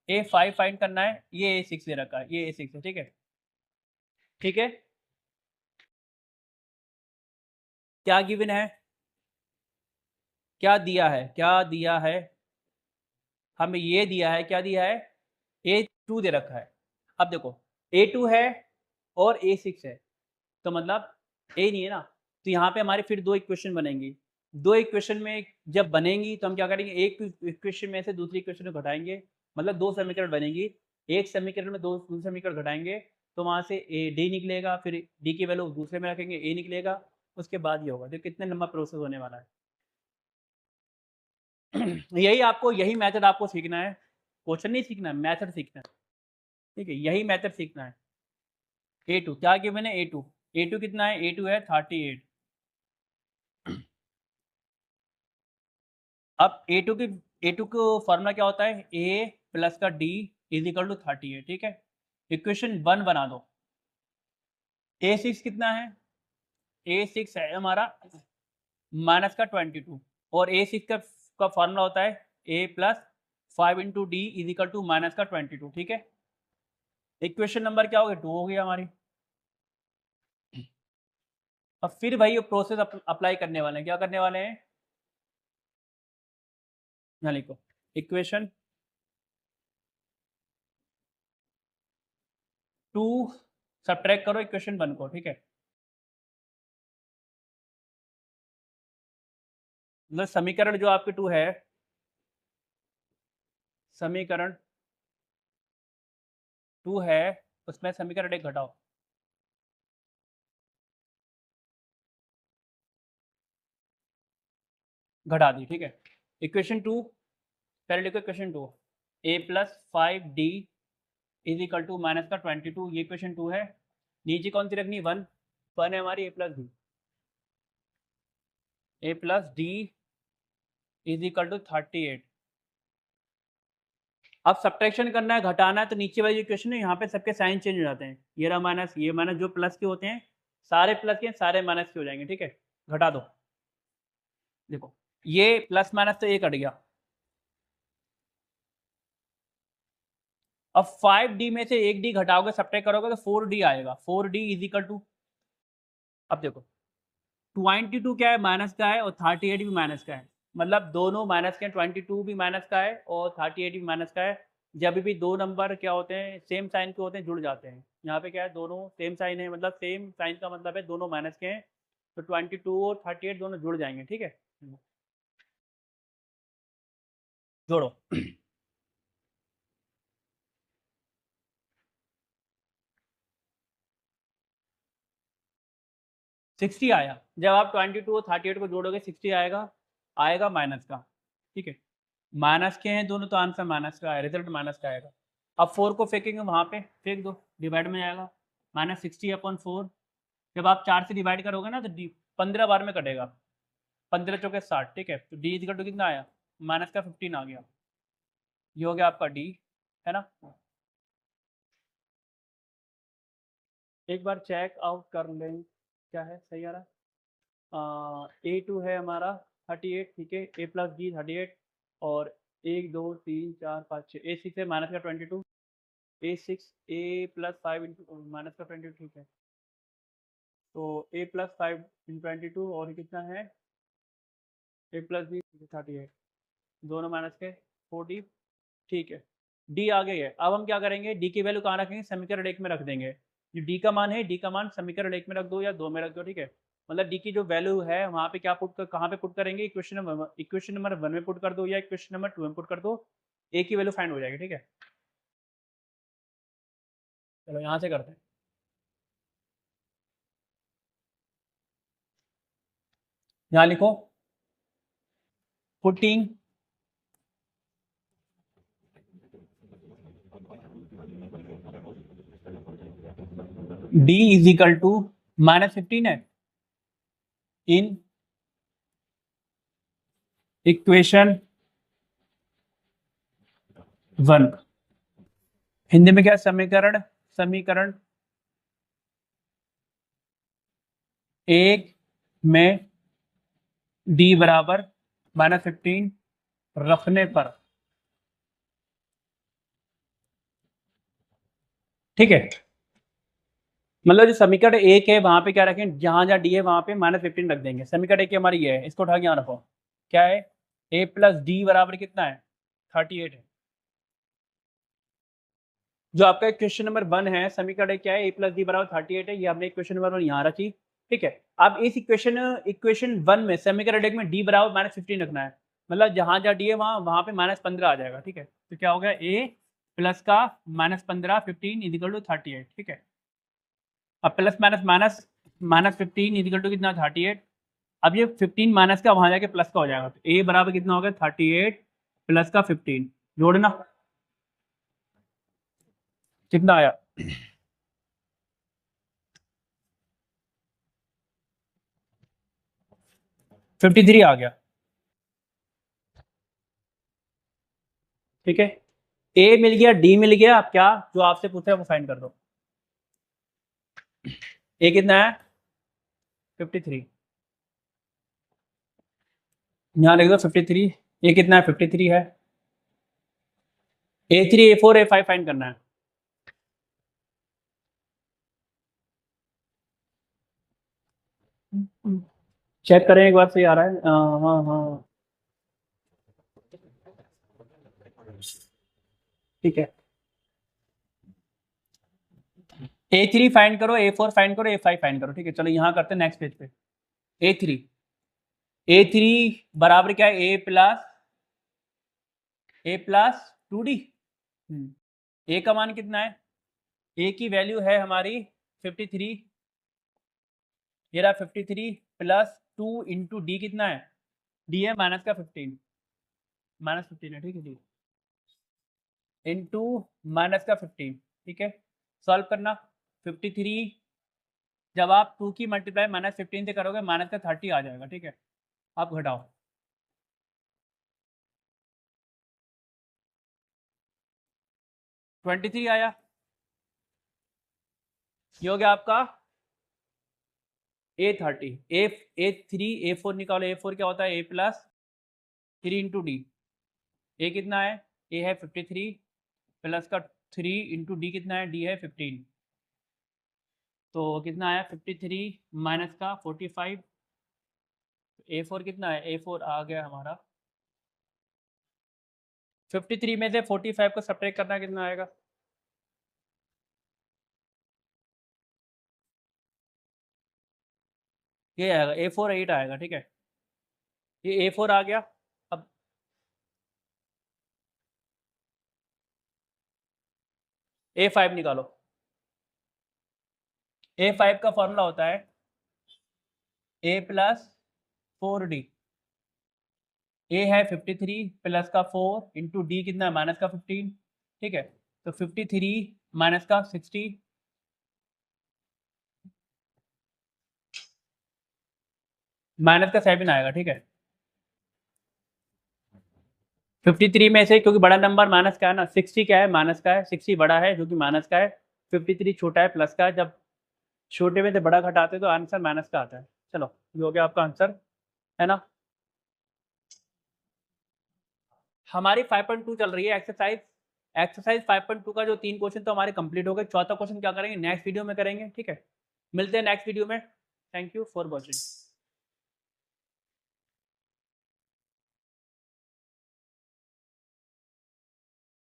A5 फाइंड करना है। ये A6 दे रखा है, ये A6 है, ठीक है। ठीक है, क्या गिवन है? क्या दिया है? क्या दिया है? हमें ये दिया है, क्या दिया है? A2 दे रखा है। अब देखो A2 है और A6 है, तो मतलब A नहीं है ना, तो यहाँ पे हमारे फिर 2 इक्वेशन बनेंगी। 2 इक्वेशन में जब बनेंगी तो हम क्या करेंगे? एक इक्वेशन में से दूसरी इक्वेशन को घटाएंगे, मतलब 2 समीकरण बनेंगी। एक समीकरण में 2 दूसरे समीकरण घटाएंगे, तो वहाँ से D निकलेगा, फिर D की वैल्यू दूसरे में रखेंगे, A निकलेगा, उसके बाद ये होगा। तो कितने लंबा प्रोसेस होने वाला है। यही मेथड आपको सीखना है, क्वेश्चन नहीं सीखना है, मेथड सीखना है, ठीक है। यही मेथड सीखना है। A2 क्या गिवन है? A2 कितना है? A2 है 38। अब A2 को फॉर्मूला क्या होता है, A प्लस का D इज इक्वल टू 30 है, ठीक है। इक्वेशन 1 बना दो। A6 कितना है, A6 है हमारा माइनस का 22 और A6 का फॉर्मूला होता है A plus 5 into D is equal to minus का 22, ठीक है। इक्वेशन नंबर क्या हो गया, 2 हो गया हमारी। अब फिर भाई ये प्रोसेस अप्लाई करने वाले हैं, क्या करने वाले हैं, यहाँ लिखो इक्वेशन 2 सब्ट्रैक्ट करो इक्वेशन 1 को, ठीक है। मतलब समीकरण जो आपके 2 है, समीकरण 2 है, उसमें समीकरण 1 घटाओ। घटा दी, ठीक है। इक्वेशन 2 पहले लिखो, equation 2 A plus 5D is equal to minus का 22, ये इक्वेशन 2 है। नीचे कौन सी रखनी, 1 है हमारी, A plus D is equal to 38। अब सब्ट्रैक्शन करना है, घटाना है, तो नीचे वाली इक्वेशन है यहाँ पे सबके साइन चेंज हो जाते हैं, ये रहा माइनस, ये माइनस, जो प्लस के होते हैं सारे प्लस के, सारे माइनस के हो जाएंगे, ठीक है। घटा दो, देखो ये प्लस माइनस तो ये कट गया। अब 5D में से एक डी घटाओगे, सब्ट्रैक्ट करोगे तो 4D आएगा, 4D इज इक्वल टू, अब देखो 22 क्या है, माइनस का है, और 38 भी माइनस का है, मतलब दोनों माइनस के हैं, 22 भी माइनस का है और 38 भी माइनस का है। जब भी दो नंबर क्या होते हैं, सेम साइन के होते हैं, जुड़ जाते हैं। यहाँ पे क्या है, दोनों सेम साइन है, मतलब सेम साइन का मतलब है दोनों माइनस के हैं, तो 22 और 38 दोनों जुड़ जाएंगे, ठीक है। जोड़ो। 60 आया, जब आप 22 और 38 को जोड़ोगे 60 आएगा, आएगा माइनस का, ठीक है। माइनस के हैं दोनों, तो आंसर माइनस का है, रिजल्ट माइनस का आएगा। अब 4 को फेंकेंगे वहाँ पे, फेंक दो, डिवाइड में जाएगा, -60/4। जब आप 4 से डिवाइड करोगे ना, तो 15 बार में कटेगा, 15 चौके 60, ठीक है। तो डी इक्वल टू कितना आया, माइनस का 15 आ गया, ये हो गया आपका डी, है ना। एक बार चेक आउट कर लें क्या है, सही आ रहा है। A2 है हमारा 38, ठीक है, A प्लस डी 38, और 1 2 3 4 5 6, A6 है माइनस का 22, A6 A plus 5 into minus का 22, ठीक है। तो A प्लस 5 इन 22, और ये कितना है, A प्लस बी 38, दोनों माइनस के 40, ठीक है। डी आ गई है। अब हम क्या करेंगे, डी की वैल्यू कहाँ रखेंगे, समीकरण 1 में रख देंगे। जो डी का मान है, डी का मान समीकरण 1 में रख दो या 2 में रख दो, ठीक है। मतलब डी की जो वैल्यू है वहाँ पे क्या पुट कर, कहाँ पे पुट करेंगे, इक्वेशन नंबर 1 में पुट कर दो या इक्वेशन नंबर 2 में पुट कर दो, ए की वैल्यू फाइंड हो जाएगी, ठीक है। चलो यहाँ से करते हैं। यहाँ लिखो, putting D is equal to -15 है इन इक्वेशन 1। हिंदी में क्या, समीकरण समीकरण 1 में डी बराबर -15 रखने पर, ठीक है। मतलब जो समीकरण 1 है वहां पे क्या रखें, जहां जहां डी है वहां पे -15 रख देंगे। समीकरण 1 हमारी ये है, इसको उठा के यहाँ रखो, क्या है, A प्लस डी बराबर कितना है, 38 है। जो आपका क्वेश्चन नंबर 1 है, समीकरण क्या है, A प्लस डी बराबर 38 है, ये हमने क्वेश्चन नंबर 1 यहाँ रखी, ठीक है। अब इस इक्वेशन 1 में समीकरण 1 में डी बराबर -15 रखना है, मतलब जहां जहां डी है वहां पे -15 आ जाएगा, ठीक है। तो क्या हो गया, A प्लस का -15 15 इज इक्वल टू 38, ठीक है। अब plus minus minus -15 is equal to कितना, 38। अब ये 15 माइनस का वहां जाके प्लस का हो जाएगा, तो ए बराबर कितना हो गया, 38 प्लस का 15, जोड़ना कितना आया, 53 आ गया। ठीक है, ए मिल गया, डी मिल गया, अब क्या जो आपसे पूछा है वो फाइंड कर दो। ए कितना है 53, यहाँ लिख दो 53। ए कितना है 53 है। A3 A4 A5 फाइंड करना है। चेक करें एक बार, सही आ रहा है। हाँ हाँ ठीक है। A3 फाइंड करो, A4 फाइंड करो, A5 फाइंड करो। ठीक है, चलो यहाँ करते हैं नेक्स्ट पेज पे। A3 A3 बराबर क्या है, A प्लस 2D। ए का मान कितना है, ए की वैल्यू है हमारी 53, ये रहा 53 प्लस 2 इंटू डी कितना है, डी है माइनस का 15, माइनस 15 है। ठीक है जी, इंटू माइनस का 15। ठीक है, सॉल्व करना। 53 जब आप 2 की मल्टीप्लाई माइनस 15 से करोगे माइनस का 30 आ जाएगा। ठीक है, आप घटाओ। 23 आया, ये हो गया आपका A30। A3 A4 निकालो, A4 क्या होता है, A प्लस 3 इंटू डी। ए कितना है, ए है 53 प्लस का 3 इंटू डी कितना है, डी है 15। तो कितना आया 53 माइनस का 45। A4 कितना है, A4 आ गया हमारा 53 में से 45 को सब्ट्रैक्ट करना कितना आएगा, ये आएगा A4 8 आएगा। ठीक है, ये A4 आ गया। अब A5 निकालो। A5 का फॉर्मूला होता है A प्लस 4D। ए है 53 प्लस का 4 इंटू डी कितना है, माइनस का 15। ठीक है, तो 53 माइनस का 60, माइनस का 7 आएगा। ठीक है, 53 में से क्योंकि बड़ा नंबर माइनस का है ना, 60 क्या है, माइनस का है, 60 बड़ा है जो कि माइनस का है, 53 छोटा है प्लस का है। जब छोटे में से बड़ा घटाते तो आंसर माइनस का आता है। चलो, ये हो गया आपका आंसर, है ना। हमारी 5.2 चल रही है एक्सरसाइज। एक्सरसाइज 5.2 का जो 3 क्वेश्चन तो हमारे कंप्लीट हो गए। चौथा क्वेश्चन क्या करेंगे, नेक्स्ट वीडियो में करेंगे। ठीक है, मिलते हैं नेक्स्ट वीडियो में। Thank you for watching.